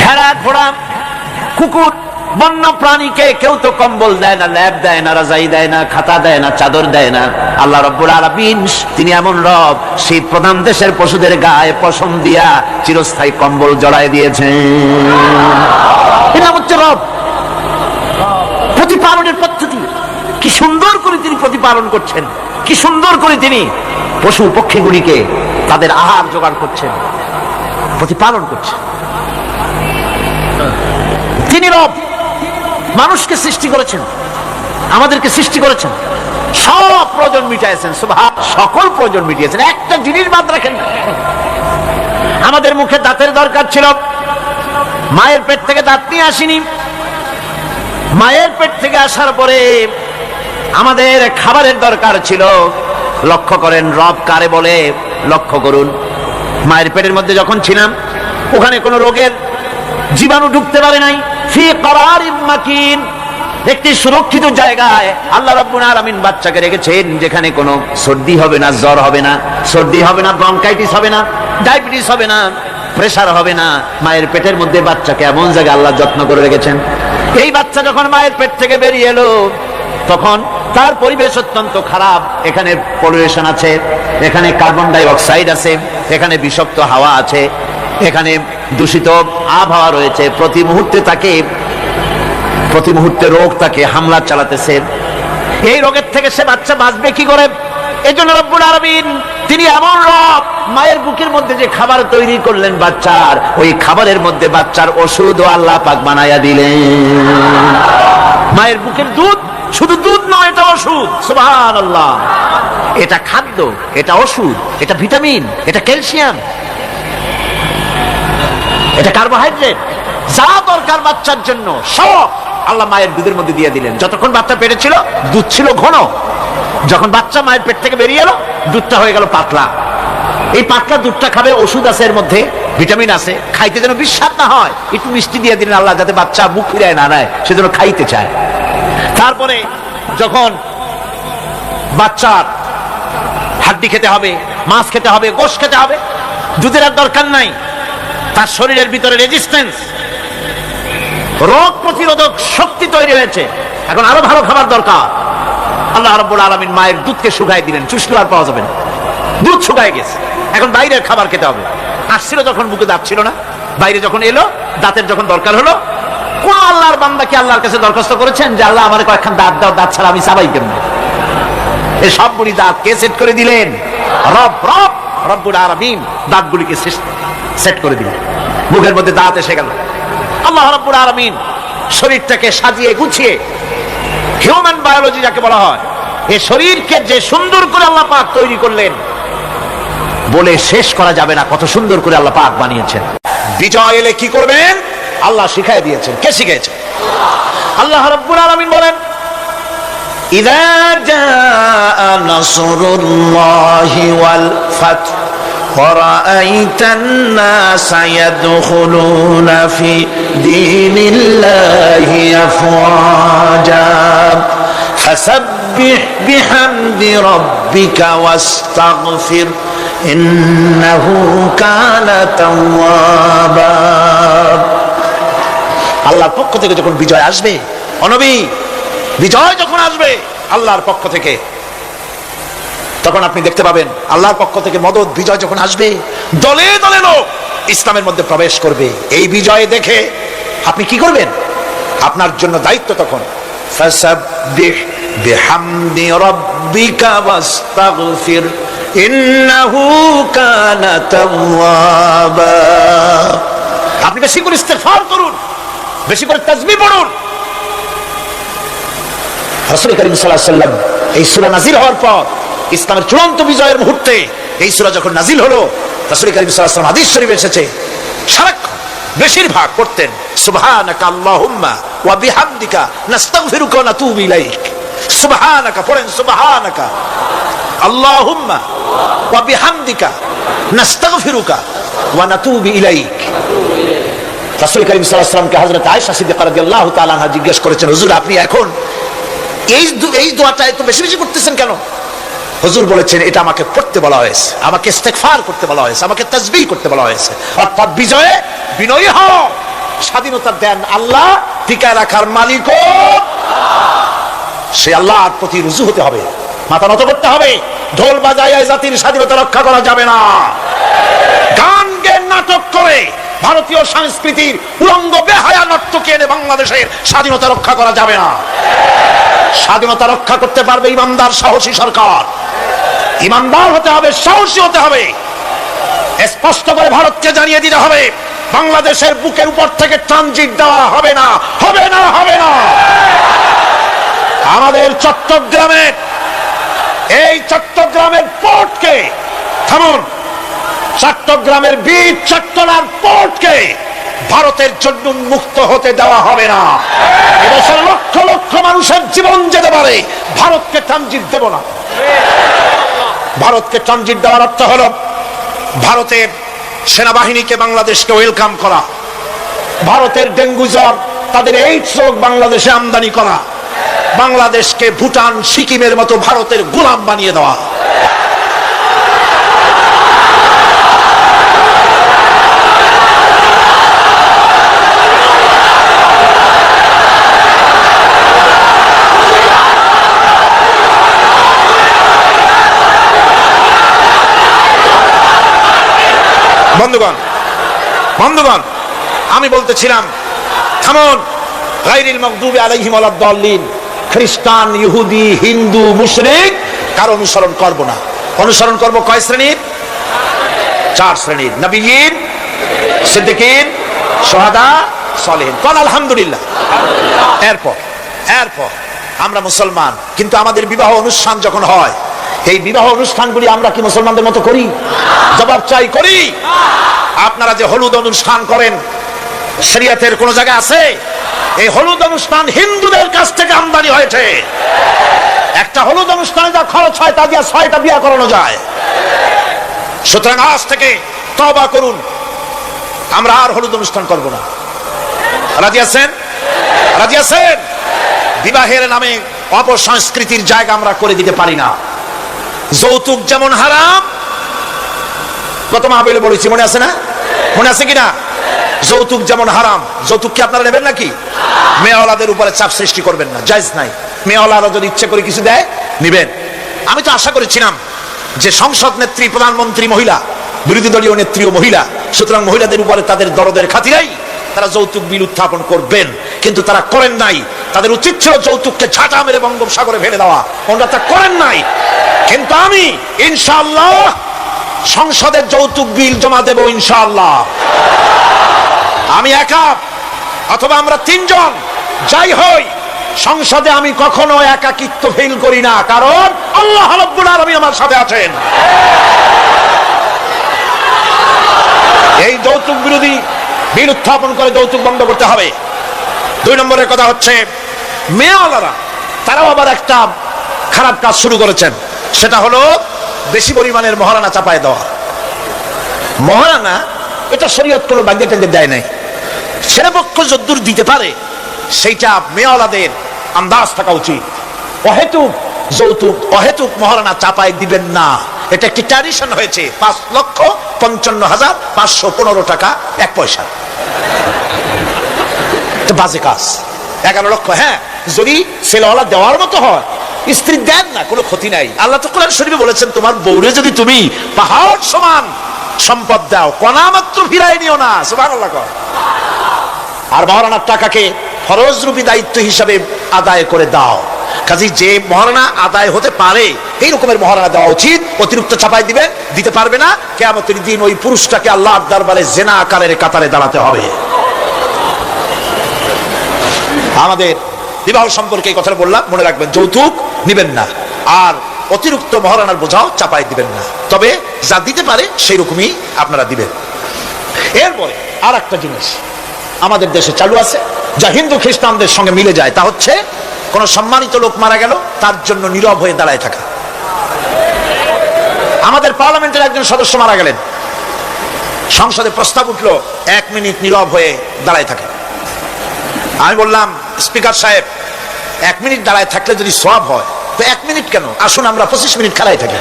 ভেড়া, ঘোড়া, কুকুর, বন্য প্রাণীকে কেউ তো কম্বল দেয় না, ল্যাব দেয় না, রাজাই দেয় না, খাতা দেয় না, চাদর দেয় না। আল্লাহ রাব্বুল আলামিন তিনি এমন রব, শীত প্রধান দেশের পশুদের গায়ে পশম দিয়া চিরস্থায়ী কম্বল জড়ায় দিয়েছেন। এটা হচ্ছে রব। প্রতিপালনের পদ্ধতি কি সুন্দর করে তিনি প্রতিপালন করছেন, কি সুন্দর করে তিনি পশু পক্ষীগুলিকে তাদের আহার জোগাড় করছেন, প্রতিপালন করছেন। তিনি রব, মানুষকে সৃষ্টি করেছেন, আমাদেরকে সৃষ্টি করেছেন, সব প্রয়োজন মিটাইছেন, সকল প্রয়োজন মিটিয়েছেন, একটা জিনিস বাদ রাখেন না। আমাদের মুখে দাঁতের দরকার ছিল, মায়ের পেট থেকে দাঁত নিয়ে আসিনি। মায়ের পেট থেকে আসার পরে আমাদের খাবারের দরকার ছিল। লক্ষ্য করেন রব কারে বলে, লক্ষ্য করুন। মায়ের পেটের মধ্যে যখন ছিলাম, ওখানে কোনো রোগের জীবাণু ঢুকতে পারে নাই। ফি করারিন মাকিন, একটি সুরক্ষিত জায়গায় আল্লাহ রাব্বুল আলামিন বাচ্চাকে রেখেছেন, যেখানে কোনো সর্দি হবে না, জ্বর হবে না, সর্দি হবে না, ব্রঙ্কাইটিস হবে না, ডায়াবেটিস হবে না, প্রেসার হবে না। মায়ের পেটের মধ্যে বাচ্চাকে এমন জায়গায় আল্লাহ যত্ন করে রেখেছেন। এই বাচ্চা যখন মায়ের পেট থেকে বেরিয়ে এলো, তখন তার পরিবেশ অত্যন্ত খারাপ। এখানে পলিউশন আছে, এখানে কার্বন ডাই অক্সাইড আছে, এখানে বিষাক্ত হাওয়া আছে, এখানে দূষিত আবহাওয়া রয়েছে। প্রতি মুহূর্তে রোগ তাকে হামলা চালাতেছে। এই রোগের থেকে সে বাচ্চা বাঁচবে কি করে? এই জন্য রব্বুল আলামিন তিনি এমন রব, মায়ের বুকের মধ্যে যে খাবার তৈরি করলেন বাচ্চার, ওই খাবারের মধ্যে বাচ্চার ওষুধও আল্লাহ পাক বানায়া দিলেন। মায়ের বুকের দুধ শুধু দুধ নয়, এটা ওষুধ। সুবহানাল্লাহ। এটা খাদ্য, এটা ওষুধ, এটা ভিটামিন, এটা ক্যালসিয়াম, এটা কার্বোহাইড্রেট, যা দরকার বাচ্চার জন্য সব আল্লাহ মায়ের দুধের মধ্যে দিয়ে দিলেন। যতক্ষণ বাচ্চা পেটে ছিল দুধ ছিল ঘন, যখন বাচ্চা মায়ের পেট থেকে বেরিয়ে এলো দুধটা হয়ে গেল পাতলা। এই পাতলা দুধটা খাবে, ওষুধ আছে এর মধ্যে, ভিটামিন আছে, খাইতে যেন বিস্বাদ না হয় একটু মিষ্টি দিয়ে দিলেন আল্লাহ, যাতে বাচ্চা মুখ ফিরায় না নেয়, সেজন্য খাইতে চায়। তারপরে যখন বাচ্চার হাড্ডি খেতে হবে, মাছ খেতে হবে, গোশত খেতে হবে, দুধের আর দরকার নাই। তার শরীরের ভিতরে রেজিস্ট্যান্স, রোগ প্রতিরোধক শক্তি তৈরি হয়েছে। এখন আরো ভালো খাবার দরকার। আল্লাহ রাব্বুল আলামিন মায়ের দুধকে শুকায় দিলেন, চুষলে আর পাওয়া যাবে না, দুধ শুকায় গেছে। এখন বাইরের খাবার খেতে হবে। আসছিল যখন বুকে দাঁত ছিল না, বাইরে যখন এলো দাঁতের যখন দরকার হলো, কোন আল্লাহর বান্দা কি আল্লাহর কাছে দরখাস্ত করেছেন যে আল্লাহ আমার কয়েকখান দাঁত দাও, দাঁত ছাড়া আমি চাবাই কেমন? এই সবগুলি দাঁত কে সেট করে দিলেন? রব্বুল আলামিন দাঁতগুলিকে সেট করে দিলেন। মুখের মধ্যে দাঁত এসে গেল। আল্লাহ রাব্বুল আলামিন শরীরটাকে সাজিয়ে গুছিয়ে, হিউম্যান বায়োলজি যাকে বলা হয়, এই শরীরকে যে সুন্দর করে আল্লাহ পাক তৈরি করলেন, বলে শেষ করা যাবে না কত সুন্দর করে আল্লাহ পাক বানিয়েছেন। বিজয় এলে কি করবেন আল্লাহ শিখাই দিয়েছেন। কে শিখিয়েছেন? আল্লাহ রাব্বুল আলামিন বলেন, ইযা জাআ নাসরুল্লাহি ওয়াল ফাত ورأيت الناس يدخلون في دين الله أفواجا فسبح بحمد ربك واستغفر إنه كان توابا। আল্লাহর পক্ষ থেকে যখন বিজয় আসবে, ও নবী, বিজয় যখন আসবে আল্লাহর পক্ষ থেকে, তখন আপনি দেখতে পাবেন আল্লাহর পক্ষ থেকে মদদ, বিজয় যখন আসবে দলে দলে লোক ইসলামের মধ্যে প্রবেশ করবে। এই বিজয় দেখে আপনি কি করবেন? আপনার জন্য দায়িত্ব তখন ফাসাব্বিহ বিহামদি রাব্বিকা ওয়াস্তাগফির ইন্নাহু কানা তাওয়াবা। আপনি বেশি করে ইস্তিগফার করুন, বেশি করে তাসবিহ পড়ুন। রাসূল করিম সাল্লাল্লাহু আলাইহি ওয়াসাল্লাম এই সূরা নাযিল হওয়ার পর, ইসলামের চূড়ান্ত বিজয়ের মুহূর্তে এই সূরা যখন নাযিল হলো, রাসূল করিম সাল্লাল্লাহু আলাইহি ওয়াসাল্লাম হাদিস শরীফে এসেছে সারাক্ষণ বেশিরভাগ করতেন সুবহানাকা আল্লাহুম্মা ওয়া বিহামদিকা নাস্তাগফিরুকা ওয়া নাতুবু ইলাইক। সুবহানাকা পড়েন, সুবহানাকা আল্লাহুম্মা ওয়া বিহামদিকা নাস্তাগফিরুকা ওয়া নাতুবু ইলাইক। রাসূল করিম সাল্লাল্লাহু আলাইহি ওয়াসাল্লামকে হযরত আয়েশা সিদ্দিকা রাদিয়াল্লাহু তাআলা আনহা জিজ্ঞেস করেছেন, হুজুর আপনি এখন এই দোয়াটা এত বেশি বেশি করতেছেন কেন? হুজুর বলেছেন, এটা আমাকে পড়তে বলা হয়েছে, আমাকে ইস্তেগফার করতে বলা হয়েছে, আমাকে তাসবিহ করতে বলা হয়েছে। অর্থাৎ বিজয়ে বিনয়ী হও, স্বাধীনতা দেন আল্লাহ, টিকায় রাখার মালিকও সে আল্লাহর প্রতি রুজু হতে হবে, মাথা নত করতে হবে। ঢোল বাজায় জাতির স্বাধীনতা রক্ষা করা যাবে না। গান গেয়ে নাটক করে ভারতীয় সংস্কৃতির উলঙ্গ বেহায়া নর্তকী এনে বাংলাদেশের স্বাধীনতা রক্ষা করা যাবে না। স্বাধীনতা রক্ষা করতে পারবে ইমানদার সাহসী সরকার। ইমানদার হতে হবে, সাহসী হতে হবে। স্পষ্ট করে ভারতকে জানিয়ে দিতে হবে, বাংলাদেশের বুকের উপর থেকে ট্রানজিট দেওয়া হবে না, হবে না, হবে না। আমাদের চট্টগ্রামের এই চট্টগ্রামের পোর্টকে থামুন, চট্টগ্রামের বীর চট্টলার পোর্টকে ভারতের জন্য মুক্ত হতে দেওয়া হবে না। এদেশের লক্ষ লক্ষ মানুষের জীবন যেতে পারে, ভারতকে ট্রানজিট দেব না। ভারতকে ট্রানজিট দেওয়ার অর্থ হলো ভারতের সেনাবাহিনীকে বাংলাদেশকে ওয়েলকাম করা, ভারতের ডেঙ্গু জ্বর তাদের এইডস রোগ বাংলাদেশে আমদানি করা, বাংলাদেশকে ভুটান সিকিমের মতো ভারতের গোলাম বানিয়ে দেওয়া। বন্ধুগণ, বন্ধুগণ, আমি বলতেছিলাম থামুন। গায়রিল মাগদুবি আলাইহিম ওয়ালাদ-দাল্লিন, খ্রিস্টান, ইহুদি, হিন্দু, মুশরিক কার অনুসরণ করব না। অনুসরণ করব কয় শ্রেণীর? 4 শ্রেণীর। নবীয়িন, সিদ্দিকিন, শুহাদা, সালেহিন। কোন আলহামদুলিল্লাহ। এরপর আমরা মুসলমান, কিন্তু আমাদের বিবাহ অনুষ্ঠান যখন হয়, এই বিবাহ অনুষ্ঠানগুলি আমরা কি মুসলমানদের মতো করি? জবাব চাই, করি? আপনারা যে হলুদ অনুষ্ঠান করেন, শরীয়তের কোন জায়গা আছে? এই হলুদ অনুষ্ঠান হিন্দুদের কাছ থেকে আমদানি হয়েছে। একটা হলুদ অনুষ্ঠানে যা খরচ হয় তা দিয়ে 6টা বিয়ে করানো যায়। সুতরাং আজ থেকে তওবা করুন, আমরা আর হলুদ অনুষ্ঠান করব না। রাজি আছেন? রাজি আছেন? বিবাহের নামে অপসংস্কৃতির জায়গা আমরা করে দিতে পারি না। যৌতুক যেমন হারাম, গত মাহফিলে বলেছি, মনে আছে না? মনে আছে কিনা? যৌতুক যেমন হারাম। যৌতুক কি আপনারা নেবেন নাকি? মেয়েওয়ালাদের উপরে চাপ সৃষ্টি করবেন না, জায়েজ নাই। মেয়েওয়ালারা যদি ইচ্ছে করে কিছু দেয়, নিবেন। আমি তো আশা করেছিলাম যে সংসদ নেত্রী, প্রধানমন্ত্রী মহিলা, বিরোধী দলীয় নেত্রীও মহিলা, সুতরাং মহিলাদের উপরে তাদের দরদের খাতিরেই তারা যৌতুক বিল উত্থাপন করবেন, কিন্তু তারা করেন নাই। তাদের উচিত ছিল যৌতুককে ঝাঁটা মেরে বঙ্গোপসাগরে ফেলে দেওয়া, ওনারা তা করেন নাই। কিন্তু আমি ইনশাআল্লাহ সংসদের যৌতুক বিল জমা দেব ইনশাআল্লাহ। আমি একা অথবা আমরা 3 জন যাই হই, সংসদে আমি কখনো একাকিত্ব ফিল করি না, কারণ আল্লাহ রাব্বুল আলামিন আমার সাথে আছেন। এই যৌতুক বিরোধী বিল উত্থাপন করে যৌতুক বন্ধ করতে হবে। 2 নম্বরের কথা হচ্ছে, মেয়েওয়ালারা তারাও আবার একটা খারাপ কাজ শুরু করেছেন, সেটা হলো বেশি পরিমাণের মহারানা চাপায় দেওয়া। মহারানা এটা শরীয়ত কোনো বাধ্যতা দেয় নাই। সেনাপক্ষ যদ্দূর দিতে পারে সেইটা মেয়েওয়ালাদের আন্দাজ থাকা উচিত। অহেতুক যৌতুক, অহেতুক মহারানা চাপায় দিবেন না। এটা একটি ট্র্যাডিশন হয়েছে। 5,55,515 টাকা 1 পয়সা, এটা বাজে কাজ। 11 লক্ষ, হ্যাঁ, যদি ছেলেওয়ালা দেওয়ার মতো হয়, স্ত্রী দেন না, কোনো ক্ষতি নাই। আল্লাহ তো কোরআন শরীফে বলেছেন, তোমার বউরে যদি তুমি পাহাড় সমান সম্পদ দাও, কণা মাত্র ফিরাই নিও না। সুবহানাল্লাহ। আর মহারানার টাকাকে ফরজরূপী দায়িত্ব হিসাবে আদায় করে দাও। কাজে যে মহারানা আদায় হতে পারে এই রকমের মহারানা দেওয়া উচিত। অতিরিক্ত চাপাই দিতে পারবে না। কিয়ামতের দিন ওই পুরুষটাকে আল্লাহর দরবারে জিনা আকারের কাতারে দাঁড়াতে হবে। আমাদের বিবাহ সম্পর্কে এই কথাটা বললাম, মনে রাখবেন, যৌতুক নিবেন না, আর অতিরিক্ত মহারানার বোঝাও চাপাই দিবেন না। তবে যা দিতে পারে সেই রকমই আপনারা দিবেন। এরপরে আর একটা জিনিস আমাদের দেশে চালু আছে, যা হিন্দু খ্রিস্টানদের সঙ্গে মিলে যায়, তা হচ্ছে কোন সম্মানিত লোক মারা গেল, তার জন্য নীরব হয়ে দাঁড়ায় থাকা। আমাদের পার্লামেন্টের একজন সদস্য মারা গেলেন, সংসদে প্রস্তাব উঠলো 1 মিনিট নীরব হয়ে দাঁড়ায় থাকে। আমি বললাম, স্পিকার সাহেব, 1 মিনিট দাঁড়ায় থাকলে যদি সওয়াব হয়, তো 1 মিনিট কেন, আসুন আমরা 25 মিনিট খাড়ায় থাকি।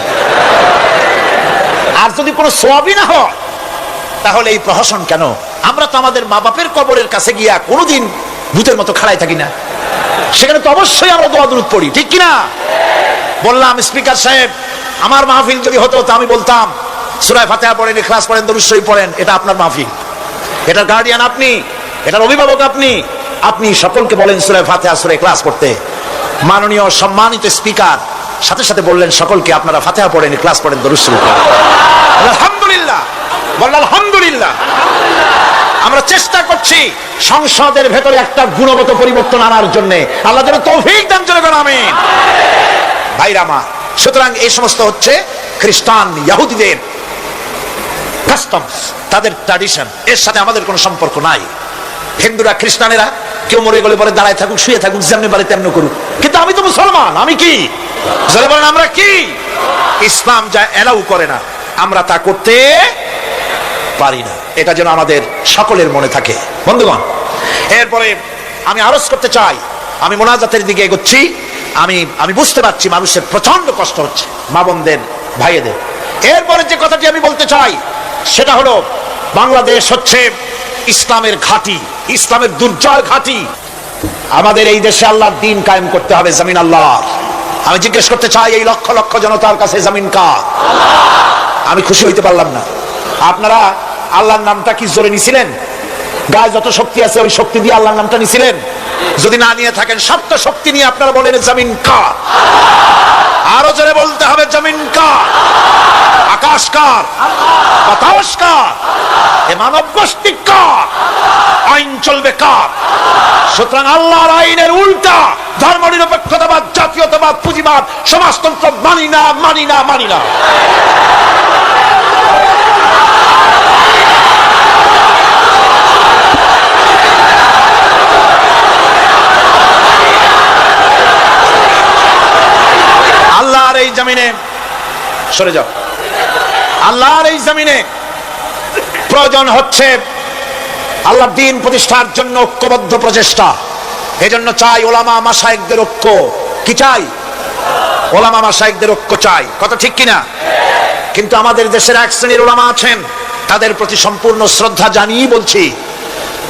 আর যদি কোনো সওয়াবই না হয়, তাহলে এই প্রহসন কেন? আমরা তো আমাদের মা বাপের কবরের কাছে গিয়া কোনোদিন ভূতের মতো খাড়াই থাকি না, সেখানে তো অবশ্যই আমরা দোয়া দুরূদ পড়ি, ঠিক কিনা? বললাম স্পিকার সাহেব, আমার মাহফিল যদি হতো তো আমি বলতাম সূরা ফাতিহা পড়েন, ইখলাস পড়েন, দরুদ শরীফ পড়েন। এটা আপনার মাহফিল, এটার গার্ডিয়ান আপনি, এটার অভিভাবক আপনি। আপনি সকলকে বলেন সূরা ফাতিহা, সূরা ইখলাস পড়তে। মাননীয় সম্মানিত স্পিকার সাথে সাথে বললেন সকলকে আপনারা ফাতিহা পড়েন, ইখলাস পড়েন, দরুদ শরীফ পড়েন। আলহামদুলিল্লাহ, বললেন আলহামদুলিল্লাহ। আমরা চেষ্টা করছি সংসদের ভেতরে একটা গুণগত পরিবর্তন আনার জন্য। আল্লাহ যেন তৌফিক দান করে, আমিন। ভাইরা আমার, সুতরাং এই সমস্ত হচ্ছে খ্রিস্টান ইহুদিদের কাস্টমস, তাদের ট্র্যাডিশন, এর সাথে আমাদের কোনো সম্পর্ক নাই। হিন্দুরা খ্রিস্টানেরা কেউ মরে গেলে পরে দাঁড়ায় থাকুক, শুয়ে থাকুক, যেমনি পারে তেমনি করুক, কিন্তু আমি তো মুসলমান, আমি কি বলেন, আমরা কি? ইসলাম যা এলাউ করে না আমরা তা করতে পারি না। এটা যেন আমাদের সকলের মনে থাকে বন্ধুগণ। এরপরে আমি আরজ করতে চাই, আমি মোনাজাতের দিকে এগোচ্ছি। আমি বুঝতে পারছি মানুষের প্রচন্ড কষ্ট হচ্ছে, মা বোনদের, ভাইয়েদের। এরপরে যে কথাটি আমি বলতে চাই সেটা হলো, বাংলাদেশ হচ্ছে ইসলামের ঘাঁটি, ইসলামের দুর্জয় ঘাঁটি। আমাদের এই দেশে আল্লাহর দ্বীন কায়েম করতে হবে, জমিন আল্লাহর। আমি জিজ্ঞেস করতে চাই, এই লক্ষ লক্ষ জনতার কাছে জমিন কার? আমি খুশি হইতে পারলাম না। আপনারা আল্লাহর নামটা কি জোরে নিছিলেন? গায়ে যত শক্তি আছে ওই শক্তি দিয়ে আল্লাহর নামটা নিছিলেন? যদি না নিয়ে থাকেন, সপ্ত শক্তি নিয়ে আপনারা বলেন জমিন কার? আরো জোরে বলতে হবে, জমিন কার? আকাশ কার? বাতাস কার? এ মানব গোষ্ঠী কার? আইন চলবে কার? সুতরাং আল্লাহর আইনের উল্টা ধর্মনিরপেক্ষতাবাদ, জাতীয়তাবাদ, পুঁজিবাদ, সমাজতন্ত্র মানি না, মানি না, মানি না। আল্লাহর এই জমিনে, সরে যাও, আল্লাহর এই জমিনে প্রয়োজন হচ্ছে আল্লাহর দ্বীন প্রতিষ্ঠার জন্য ঐক্যবদ্ধ প্রচেষ্টা। এজন্য চাই ওলামা মাশায়েখদের ঐক্য। কি চাই? ওলামা মাশায়েখদের ঐক্য চাই। কথা ঠিক কিনা? কিন্তু আমাদের দেশের এক শ্রেণীর ওলামা আছেন, তাদের প্রতি সম্পূর্ণ শ্রদ্ধা জানিয়ে বলছি,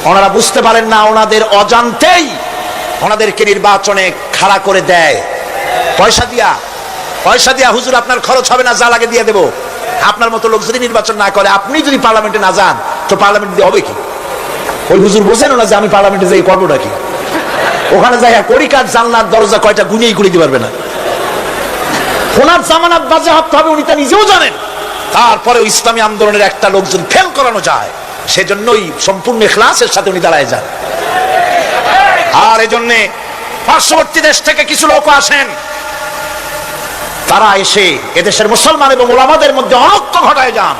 ওনারা বুঝতে পারেন না, ওনাদের অজান্তেই ওনাদেরকে নির্বাচনে খাড়া করে দেয় পয়সা দিয়া। হুজুর আপনার খরচ হবে না, যা লাগে দিয়ে দেবো। আপনার মতো লোক যদি নির্বাচন না করে, আপনি যদি পার্লামেন্টে না যান, তো পার্লামেন্ট দিয়ে হবে কি? ওই হুজুর বোঝেন না যে আমি পার্লামেন্টে যাই করবোটা কি? ওখানে যাই কড়িকাঠ জানলার দরজা কয়টা গুনিয়েই করে দিতে পারবে না। ওনার জামানত বাজেয়াপ্ত হবে, উনি তা নিজেও জানেন। তারপরে ইসলামী আন্দোলনের একটা লোকজন ফেল করানো যায়, সেজন্যই সম্পূর্ণ ইখলাসের সাথে উনি দাঁড়ায় যান। আর এজন্য পার্শ্ববর্তী দেশ থেকে কিছু লোক আসেন, তারা এসে এদেশের মুসলমান এবং ওলামাদের মধ্যে অনৈক্য ঘটায় যান।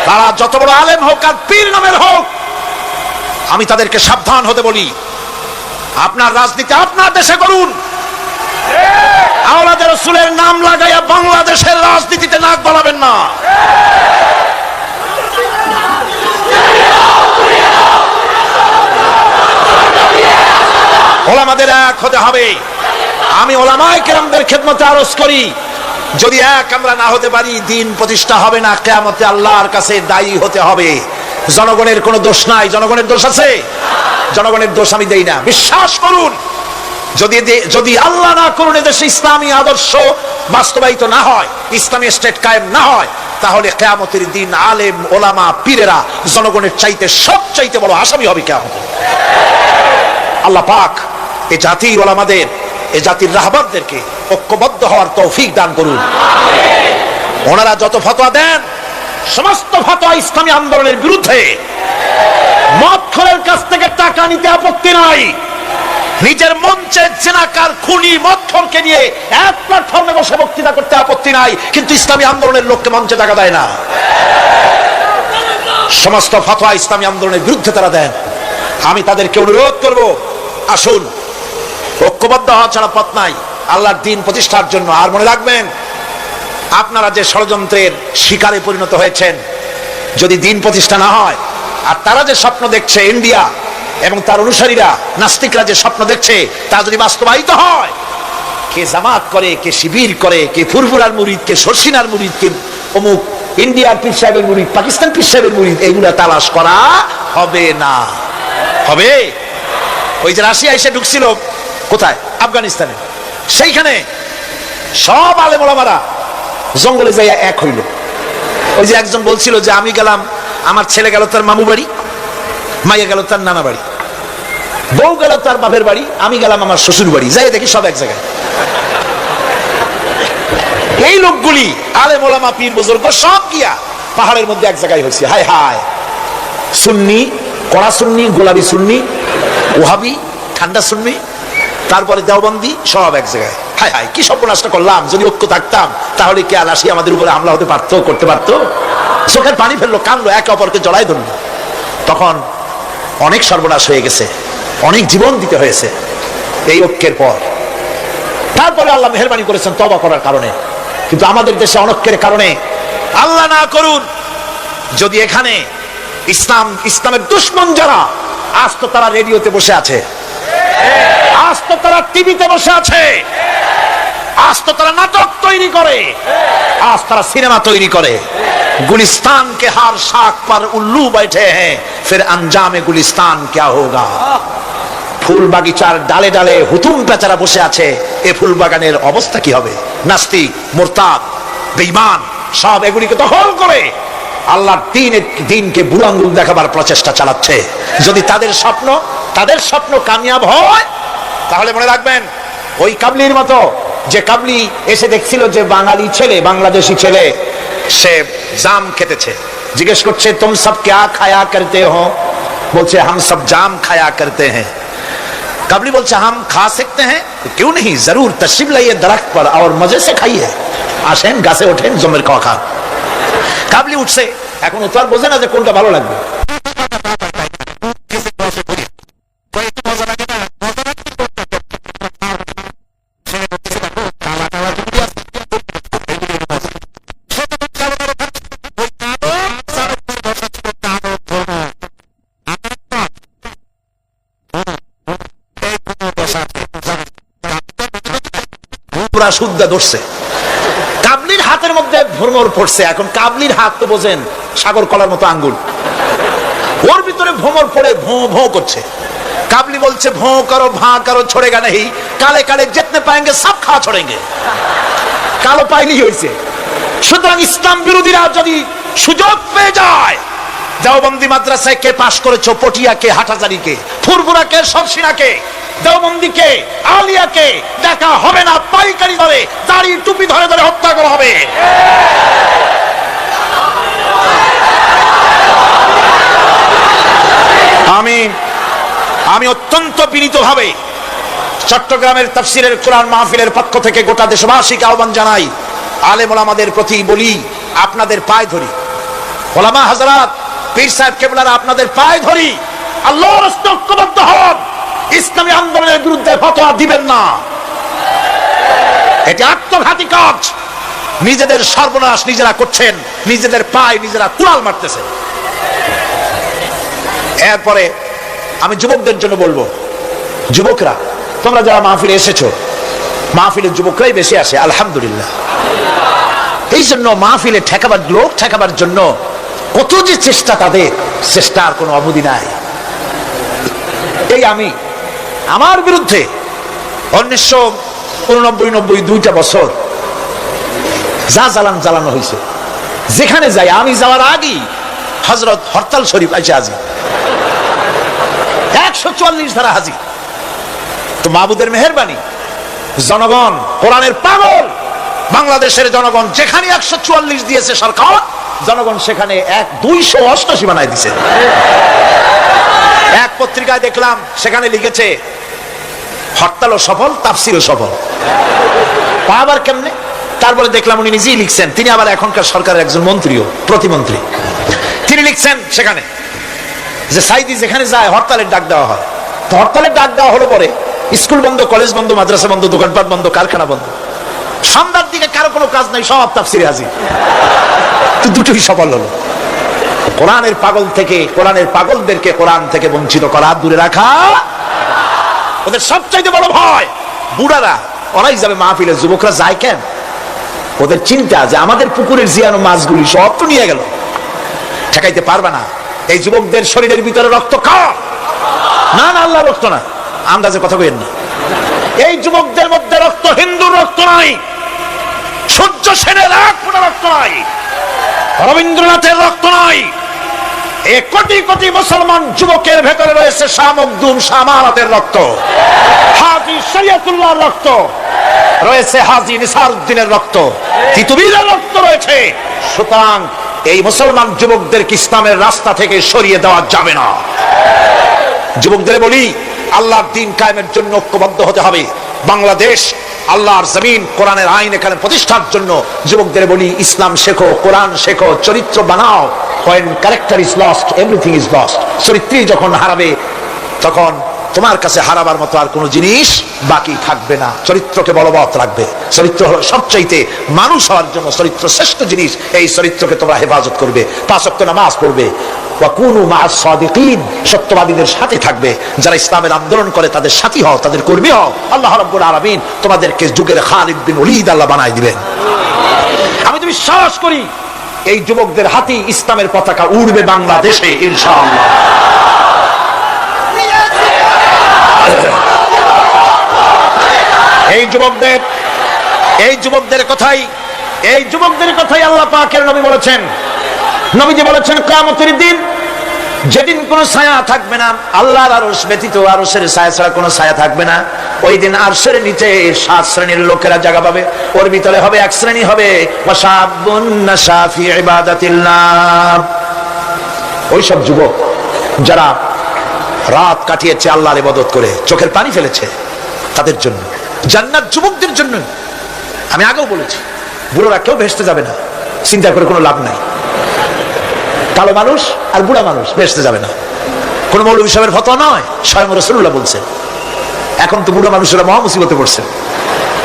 তারা যত বড় আলেম হোক আর পীর নামের হোক, আমি তাদেরকে সাবধান হতে বলি, আপনার রাজনীতি আপনার দেশে করুন। আওলাদ রাসূলের নাম লাগাইয়া বাংলাদেশের রাজনীতিতে নাক গলাবেন না। ওলামাদের এক হতে হবে। আমি ওলামায়ে কেরামদের খেদমতে আরজ করি, যদি এক আমরা না হতে পারি, দ্বীন প্রতিষ্ঠা হবে না। কিয়ামতে আল্লাহর কাছে দায়ী হতে হবে। জনগণের কোনো দোষ নাই। জনগণের দোষ আছে? জনগণের দোষ আমি দেই না। বিশ্বাস করুন, যদি আল্লাহ না করুন এদেশে ইসলামী আদর্শ বাস্তবায়িত না হয়, ইসলামী স্টেট কায়েম না হয়, তাহলে কিয়ামতের দিন আলেম, ওলামা, পীরেরা জনগণের চাইতে সবচাইতে বড় আসামি হবে কিয়ামতে। আল্লাহ পাক এই জাতির ওলামাদের, এই জাতির রাহবারদেরকে ঐক্যবদ্ধ হওয়ার তৌফিক দান করুন। ওনারা যত ফতোয়া দেন, সমস্ত ফতোয়া ইসলামী আন্দোলনের বিরুদ্ধে। মদখোরের কাছ থেকে টাকা নিতে আপত্তি নাই, নিজের মঞ্চে জেনাকার, খুনি, মদখোরকে নিয়ে এক প্ল্যাটফর্মে বসে বক্তৃতা করতে আপত্তি নাই, কিন্তু ইসলামী আন্দোলনের লোককে মঞ্চে টাকা দেয় না। সমস্ত ফতোয়া ইসলামী আন্দোলনের বিরুদ্ধে তারা দেন। আমি তাদেরকে অনুরোধ করব, আসুন, ঐক্যবদ্ধ হওয়া ছাড়া পথ নাই আল্লাহর দ্বীন প্রতিষ্ঠার জন্য। আর মনে রাখবেন, আপনারা যে ষড়যন্ত্রের শিকারে পরিণত হয়েছেন, যদি দ্বীন প্রতিষ্ঠা না হয়, আর তারা যে স্বপ্ন দেখছে, ইন্ডিয়া এবং তার অনুসারীরা, নাস্তিকরা যে স্বপ্ন দেখছে, তা যদি বাস্তবায়িত হয়, কে জামাত করে, কে শিবির করে, কে ফুরফুরার মুরিদ, কে শর্ষিনার মুরিদ, কে অমুক ইন্ডিয়ার পীর সাহেবের মুরিদ, পাকিস্তান পীর সাহেবের মুরিদ, এগুলা তালাশ করা হবে না। হবে ওই যে রাশিয়া এসে ঢুকছিল কোথায়, আফগানিস্তানে, সেইখানে সব আলেম ওলামারা জঙ্গলে যাইয়া এক হইল। ওই যে একজন বলছিল যে আমি গেলাম, আমার ছেলে গেল তার মামু বাড়ি, মাইয়া গেল তার নানা বাড়ি, বউ গেল তার বাপের বাড়ি, আমি গেলাম আমার শ্বশুর বাড়ি, যাই দেখি সব এক জায়গায়। এই লোকগুলি আলেম ওলামা পীর বুজুর্গ সব গিয়া পাহাড়ের মধ্যে এক জায়গায় হয়েছে। হায় হায়, সুন্নি, কড়া সুন্নি, গোলাপি সুন্নি, ওহাবি, ঠান্ডা সুন্নি, তারপরে দেওবন্দি, সব এক জায়গায়। হায় হায়, কি সর্বনাশটা করলাম। যদি ঐক্য থাকতাম তাহলে কি আর রাশিয়া আমাদের উপরে হামলা হতে পারতো, করতে পারতো? চোখের পানি ফেললো, কানলো, একে অপরকে জড়াই ধরলো। তখন অনেক সর্বনাশ হয়ে গেছে, অনেক জীবন দিতে হয়েছে এই ঐক্যের পর। তারপরে আল্লাহ মেহেরবানি করেছেন তওবা করার কারণে। কিন্তু আমাদের দেশে অনৈক্যের কারণে, আল্লাহ না করুন যদি এখানে ইসলামের দুশমন যারা, আজ তো তারা রেডিওতে বসে আছে, আজ তো তারা টিভিতে বসে আছে, আজ তো তারা নাটক তৈরি করে, আজ তারা সিনেমা তৈরি করে। गुलिस्तान के हर शाख पर उल्लू बैठे हैं, फिर अंजाम गुलिस्तान क्या होगा। ফুল বাগিচার ডালে ডালে হুতুম পেচারা বসে আছে, এ ফুল বাগানের অবস্থা কি হবে? নাস্তিক, মুরতাদ, বেঈমান সব এগুলিকে দখল করে আল্লাহর দ্বীনকে বুড়ো আঙ্গুল দেখাবার প্রচেষ্টা চালাচ্ছে। যদি তাদের স্বপ্ন কামিয়াব হয়, তাহলে মনে রাখবেন ওই কাবলির মতো, যে কাবলি এসে দেখছিল যে বাঙালি ছেলে, বাংলাদেশি ছেলে, সে জাম খেতেছে, জিজ্ঞেস করছে তুম সব ক্যা খায়া করতে हो? বলছে हम सब जाम खाया करते हैं। काबली बोलছে हम खा सकते हैं, क्यों नहीं, जरूर तशरीफ लाइए दरख्त पर और मजे से खाइए। আসেন গাছে ওঠেন, জমের খাওয়া খান। কাবলি উঠছে, এখন তো আর বোঝে না যে কোনটা ভালো লাগবে। শুদ্ধা ধরছে, কাবলির হাতের মধ্যে ভ্রমর পড়ছে। এখন কাবলির হাত তো বোঝেন সাগর কলার মতো আঙ্গুল, ওর ভিতরে ভ্রমর পড়ে ভোঁ ভোঁ করছে। কাবলি বলছে ভোঁ করো, ভাঁ করো, छोड़ेगा नहीं, কালে কালে जितने पाएंगे सब खा छोड़ेंगे। কালো পাইনি হয়েছে। সুতরাং ইসলাম বিরোধীরা যদি সুযোগ পেয়ে যায়, দেওবন্দি মাদ্রাসায় কে পাশ করেছো, পটিয়াকে, হাটহাজারীকে, ফুরফুরাকে, সরসিনাকে, দেওবন্দিকে, আলিয়াকে দেখা হবে না, পাইকারি ধরে দাড়ি টুপি ধরে ধরে হত্যা করা হবে। আমি অত্যন্ত বিনীতভাবে চট্টগ্রামের তাফসীরের কোরআন মাহফিলের পক্ষ থেকে গোটা দেশবাসীকে আহ্বান জানাই, আলেম ওলামাদের প্রতি বলি, আপনাদের পায়ে ধরি, ওলামা হযরত, পীর সাহেব কেবলারা আপনাদের পায়ে ধরি, আল্লাহর রাস্তায় ঐক্যবদ্ধ হন, ইসলামী আন্দোলনের বিরুদ্ধে ফতোয়া দিবেন না। এটি আত্মঘাতী কাজ, নিজেদের সর্বনাশ নিজেরা করছেন, নিজেদের পায়ে নিজেরা কুড়াল মারতেছেন। এরপরে আমি যুবকদের জন্য বলবো, যুবকরা তোমরা যারা মাহফিলে এসেছো, মাহফিলের যুবকরাই বেশি আসে আলহামদুলিল্লাহ। এই জন্য মাহফিলে লোক ঠেকাবার জন্য কত যে চেষ্টা, তাদের চেষ্টার কোনো অবধি নাই। এই আমার বিরুদ্ধে 1989-90 দুইটা বছর যা জ্বালানো হয়েছে, যেখানে যাই, আমি যাওয়ার আগেই হযরত হরতাল শরীফ আছে হাজির, 144 ধারা হাজির। তো মাহবুদের মেহেরবানি, জনগণ কোরআনের পাগল, বাংলাদেশের জনগণ যেখানে 144 দিয়েছে সরকার, জনগণ সেখানে 288 বানায় দিছে। এক পত্রিকায় দেখলাম সেখানে লিখেছে হরতালও সফল, তাফসীরও সফল। আবার কেমনে? তারপরে দেখলাম উনি নিজেই লিখছেন, তিনি আবার এখনকার সরকারের একজন মন্ত্রীও, প্রতিমন্ত্রী। তিনি লিখছেন সেখানে যে সাইদি যেখানে যায় হরতালের ডাক দেওয়া হয়। তো হরতালের ডাক দেওয়া হলো পরে স্কুল বন্ধ, কলেজ বন্ধ, মাদ্রাসা বন্ধ, দোকানপাট বন্ধ, কারখানা বন্ধ। সন্ধ্যার দিকে কারো কোনো কাজ নাই, সব তাফসীরে হাজির। তো দুটোই সফল হলো। কোরআনের পাগল থেকে, কোরআনের পাগলদেরকে কোরআন থেকে বঞ্চিত করা, দূরে রাখা ওদের সবচাইতে বড় ভয়। বুড়ারা ওরাই যাবে মাহফিলে, যুবকরা যায় কেন? ওদের চিন্তা যে আমাদের পুকুরের জিয়ানো মাছগুলি সব তো নিয়ে গেল, ঠেকাইতে পারবে না। এই যুবকদের শরীরের ভিতরে রক্ত কার? না না, আল্লাহ রক্ত না, আন্দাজে কথা কইেন না। এই যুবকদের মধ্যে রক্ত হিন্দুর রক্ত নাই, সূর্য সেনের এক ফোঁটা রক্ত নাই, রবীন্দ্রনাথের রক্ত নাই। এই কোটি কোটি মুসলমান যুবকের ভেতরে রয়েছে শাহ মখদুম, শাহ আমানতের রক্ত, হাজী শরীয়তুল্লাহর রক্ত রয়েছে, হাজী নিসারউদ্দিনের রক্ত, তিতুমীরের রক্ত রয়েছে। সুতরাং এই মুসলমান যুবকদেরকে ইসলামের রাস্তা থেকে সরিয়ে দেওয়া যাবে না। যুবকদের বলি, আল্লাহর দ্বীন কায়েমের জন্য ঐক্যবদ্ধ হতে হবে। বাংলাদেশ আল্লাহর জমিন, কোরআনের আইন এখানে প্রতিষ্ঠার জন্য যুবকদের বলি, ইসলাম শেখো, কোরআন শেখো, চরিত্র বানাও। When character is lost, everything is lost. চরিত্রই যখন হারাবে, তখন তোমার কাছে হারাবার মতো আর কোনো জিনিস বাকি থাকবে না। চরিত্রকে বলবৎ রাখবে। চরিত্র হলো সবচাইতে মানুষ হওয়ার জন্য চরিত্র শ্রেষ্ঠ জিনিস। এই চরিত্রকে তোমরা হেফাজত করবে, 5 ওয়াক্ত নামাজ পড়বে, ওয়াকুনু মা'আস সাদিকিন, সত্যবাদীদের সাথে থাকবে। যারা ইসলামের আন্দোলন করে তাদের সাথী হও, তাদের কর্মী হও। আল্লাহ রাব্বুল আলামিন তোমাদেরকে যুগের খালিদ বিন ওলীদ আল্লাহ বানাই দিবেন। আমি তো বিশ্বাস করি এই যুবকদের হাতে ইসলামের পতাকা উড়বে বাংলাদেশে ইনশাআল্লাহ। এই যুবকদের কথাই আল্লাহ পাকের নবী বলেছেন। নবীজি বলেছেন, কিয়ামতের দিন যেদিন কোনো ছায়া থাকবে না, আল্লাহর আরশ ব্যতীত আরশের ছায়া ছাড়া কোনো ছায়া থাকবে না, ওই দিন আরশের নিচে 7 শ্রেণীর লোকেরা জায়গা পাবে। ওর ভিতরে হবে এক শ্রেণী হবে ওয়াশাবুন নাশা ফি ইবাদাতিল্লাহ, ওই সব যুবক যারা রাত কাটিয়েছে আল্লাহর ইবাদত করে, চোখের পানি ফেলেছে, তাদের জন্য জান্নাত যুবকদের জন্য। আমি আগেও বলেছি, বুড়োরা কেউ ভেস্তে যাবে না, চিন্তা করে কোনো লাভ নাই। কালো মানুষ আর বুড়া মানুষ ভেস্তে যাবে না, কোন মৌলভী সাহেবের ফতোয়া নয়, স্বয়ং রাসূলুল্লাহ বলছেন। এখন তো বুড়া মানুষেরা মহা মুসিবতে পড়ছে,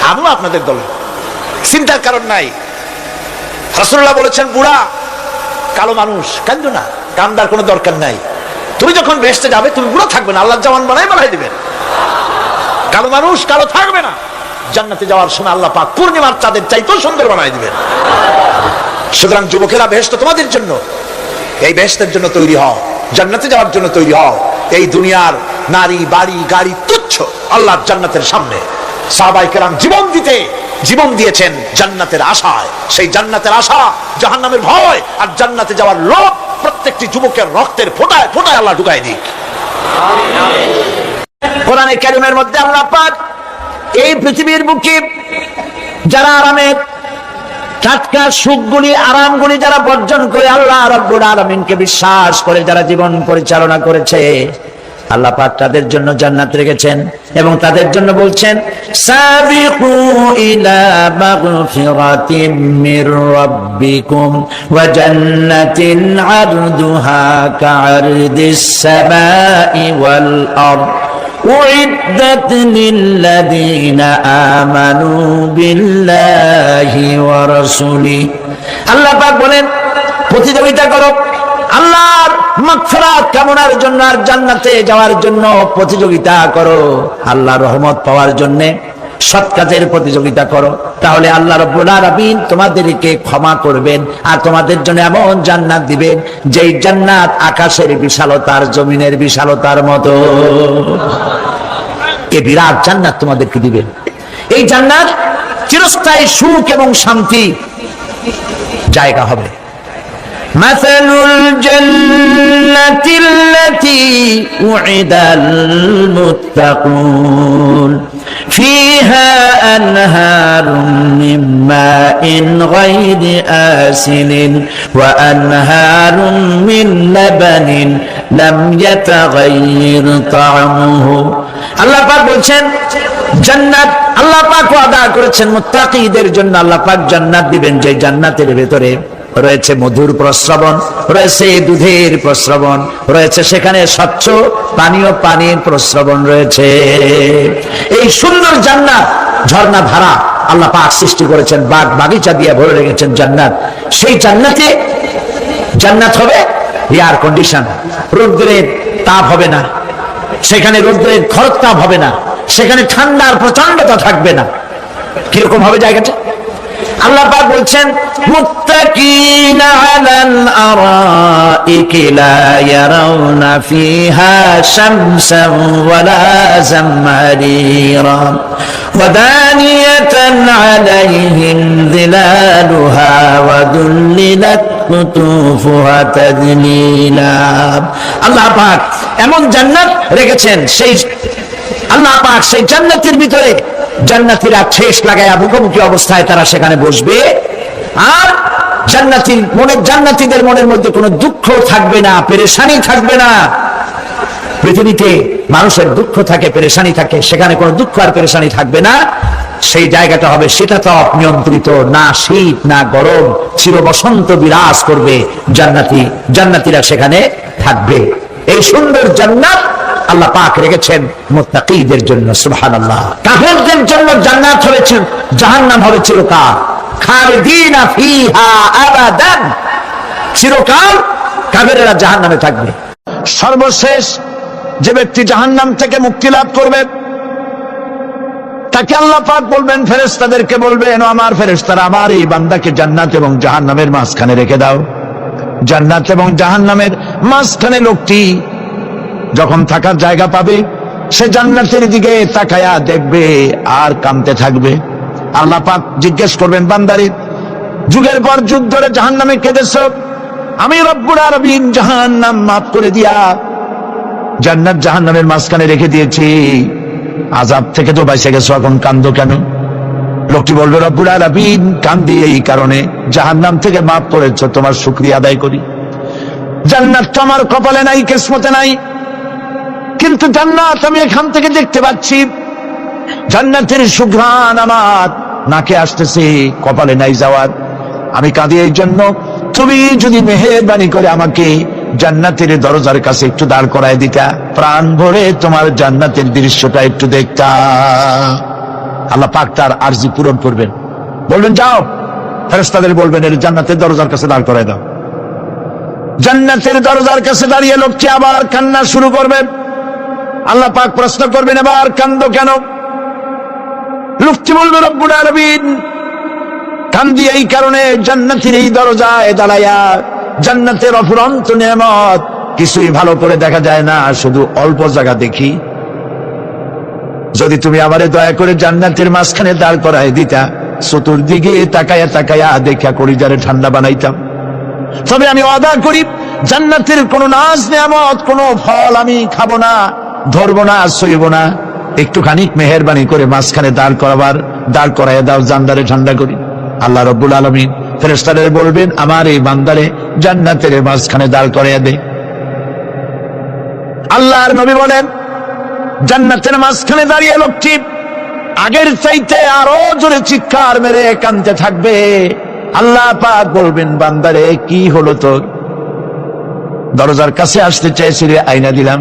আমিও আপনাদের দলে, চিন্তার কারণ নাই। রাসূলুল্লাহ বলেছেন, বুড়া কালো মানুষ কান্দো না, কান্দার কোনো দরকার নাই। তুমি যখন ভেস্তে যাবে তুমি বুড়া থাকবে না, আল্লাহ জামান বানাই দিবেন। কালো মানুষ কালো থাকবে না, জান্নাতে যাওয়ার সময় আল্লাহ পাক পূর্ণিমার চাঁদের চাইতেও সুন্দর বানাই দিবেন। সুতরাং যুবকেরা, বেহেশত তোমাদের জন্য, এই বেহেশতের জন্য তৈরি হও, জান্নাতে যাওয়ার জন্য তৈরি হও। এই দুনিয়ার নারী বাড়ি গাড়ি তুচ্ছ আল্লাহর জান্নাতের সামনে। সাহাবায়ে কেরাম জীবন দিয়েছেন জান্নাতের আশায়। সেই জান্নাতের আশা, জাহান্নামের ভয় আর জান্নাতে যাওয়ার লোভ প্রত্যেকটি যুবকের রক্তের ফোঁটায় ফোঁটায় আল্লাহ ঢুকাই দিক। কোরআনে কারীমের মধ্যে আল্লাহ পাক এই পৃথিবীর বুকে যারা আরামের টাটকা সুখগুলি আরামগুলি যারা বর্জন করে আল্লাহ রাব্বুল আলামিনকে বিশ্বাস করে যারা জীবন পরিচালনা করেছে, আল্লাহ পাক তাদের জন্য জান্নাত রেখেছেন এবং তাদের জন্য বলছেন, সাবিকু ইলা মাগফিরাতিম মির রাব্বিকুম ওয়া জান্নাতিন আরদুহা কাআরদিস সামাই ওয়াল আরদ উইদ্দাত লিল্লাযীনা আমানু বিল্লাহি ওয়া রাসূলিহি। আল্লাহ পাক বলেন, প্রতিযোগিতা করো আল্লাহর মাগফিরাত কামনার জন্য আর জান্নাতে যাওয়ার জন্য প্রতিযোগিতা করো, আল্লাহর রহমত পাওয়ার জন্য সৎ কাজের প্রতিযোগিতা করো, তাহলে আল্লাহ রাব্বুল আলামিন তোমাদেরকে ক্ষমা করবেন আর তোমাদের জন্য এমন জান্নাত দিবেন যেই জান্নাত আকাশের বিশালতার জমিনের বিশালতার মতো। এই বিরাট জান্নাত তোমাদেরকে দিবেন। এই জান্নাত চিরস্থায়ী সুখ এবং শান্তি জায়গা হবে। مثل الجنة التي وعد المتقون فيها أنهار من ماء غير آسن وأنهار من لبن لم يتغير طعمه। আল্লাহ পাক বলছেন, জান্নাত আল্লাহ পাক ওয়াদা করেছেন মুত্তাকীদের জন্য। আল্লাহ পাক জান্নাত দিবেন যে জান্নাতের ভেতরে রয়েছে মধুর প্রস্রবণ, রয়েছে দুধের প্রস্রবণ, রয়েছে সেখানে স্বচ্ছ পানীয় পানির প্রস্রবণ রয়েছে। এই সুন্দর জান্নাত, ঝর্ণা ধারা আল্লাহ পাক সৃষ্টি করেছেন, বাগ বাগিচা দিয়ে ভরে রেখেছেন জান্নাত। সেই জান্নাতে জান্নাত হবে এয়ার কন্ডিশন, রৌদ্রের তাপ হবে না সেখানে, রৌদ্রের খরতাপ হবে না সেখানে, ঠান্ডার প্রচন্ডতা থাকবে না। কিরকম হবে জায়গাটা? আল্লাহ পাক বলছেন মুত্তাকিনা আলাল আরাইকি লা ইয়ারাউনা ফিহা শামসান ওয়ালা জামহারিরা ওয়া দানিয়াতান আলাইহিম যিলালুহা ওয়া দুল্লিলাত কুতুফুহা তাদলিলা। আল্লাহ পাক এমন জান্নাত রেখেছেন, সেই আল্লাহ পাক সেই জান্নাতের ভিতরে জান্নাতীরা ঠেস লাগায় মুখোমুখি অবস্থায় তারা সেখানে বসবে, আর জান্নাতীদের মনের মধ্যে কোনো দুঃখ থাকবে না, পেরেশানি থাকবে না। পৃথিবীতে মানুষের দুঃখ থাকে, পেরেশানি থাকে, সেখানে কোনো দুঃখ আর পেরেশানি থাকবে না। সেই জায়গাটা হবে শীতাতপ নিয়ন্ত্রিত, না শীত না গরম, চির বসন্ত বিরাজ করবে। জান্নাতীরা সেখানে থাকবে। এই সুন্দর জান্নাত আল্লাহ পাক রেখেছেন মুত্তাকীদের জন্য। সুবহানাল্লাহ। কাফেরদের জন্য জান্নাত হয়েছে, জাহান্নাম হবে চিরকাল। খালিদিনা ফিহা আবাদান, চিরকাল কাফেররা জাহান্নামে থাকবে। সর্বশেষ যে ব্যক্তি জাহান্নাম থেকে মুক্তি লাভ করবে তাকে আল্লাহ পাক বলবেন, ফেরেশতাদেরকে বলবেন, আমার ফেরেশতারা আমার এই বান্দাকে জান্নাত এবং জাহান্নামের মাঝখানে রেখে দাও। জান্নাত এবং জাহান্নামের মাঝখানে লোকটি যখন থাকার জায়গা পাবে, সে জান্নাতের দিকে তাকায়া দেখবে আর কাঁদতে থাকবে। আল্লাহ পাক জিজ্ঞেস করবেন, বান্দারে যুগের পর যুগ ধরে জাহান্নামে কেঁদেছ, আমি রব্বুল আলামিন জাহান্নাম মাফ করে দিয়া জান্নাত জাহান্নামের মাঝখানে রেখে দিয়েছি, আযাব থেকে তো বেঁচে গেছো, এখন কান্দো কেন? লোকটি বলবে, রব্বুল আলামিন কান্দি এই কারণে, জাহান্নাম থেকে মাফ করেছো, তোমার শুকরিয়া আদায় করি। জান্নাত তো আমার কপালে নাই, কিসমতে নাই, কিন্তু জান্নাত আমি এখান থেকে দেখতে পাচ্ছি, জান্নাতের সুঘ্রাণ আমার নাকে আসতেছে, কপালে নাই যাওয়ার। আমি কাঁদি এই জন্য, তুমি যদি মেহেরবানি করে আমাকে জান্নাতের দরজার কাছে একটু দাঁড় করায় দিতা, প্রাণ ভরে তোমার জান্নাতের দৃশ্যটা একটু দেখতা। আল্লাহ পাক তার আরজি পূরণ করবেন, বলবেন যাও, ফেরেশতাদের বলবেন এর জান্নাতের দরজার কাছে দাঁড় করায় দাও। জান্নাতের দরজার কাছে দাঁড়িয়ে লোকটি আবার কান্না শুরু করবে। আল্লাহ পাক প্রশ্ন করবেন, এবার কান্দো কেন? লোকটি বলবে, রব্বুল আলামিন কান্দি এই কারণে, জান্নাতের এই দরজায় দাঁড়ায়া জান্নাতের অফুরন্ত নেয়ামত কিছুই ভালো করে দেখা যায় না, শুধু অল্প জায়গা দেখি। যদি তুমি আমারে দয়া করে জান্নাতের মাঝখানে দাঁড় করায় দিতা, চতুর্দিকে তাকায়া তাকায়া দেখা কলিজারে ঠান্ডা বানাইতাম। তবে আমি ওয়াদা করি, জান্নাতের কোন নাজ নেয়ামত, কোন ফল আমি খাবো না, ধরবো না, সইব না। একটুখানি মেহেরবানি করে মাঝখানে দাঁড় করাইয়া দাও, জান্নারে ঠান্ডা করি। আল্লাহ রব্বুল আলামিন ফেরেশতাদের বলবেন, আমার এই বান্দারে জান্নাতের মাঝখানে দাঁড় করাইয়া দে। আল্লাহর নবী বলেন, জান্নাতের মাঝখানে দাঁড়িয়ে লোকটি আগের চাইতে আরো জোরে চিৎকার মেরে কাঁদতে থাকবে। আল্লাহ পাক বলবেন, বান্দারে কি হলো তোর? দরজার কাছে আসতে চাইছিলে, আইনা দিলাম।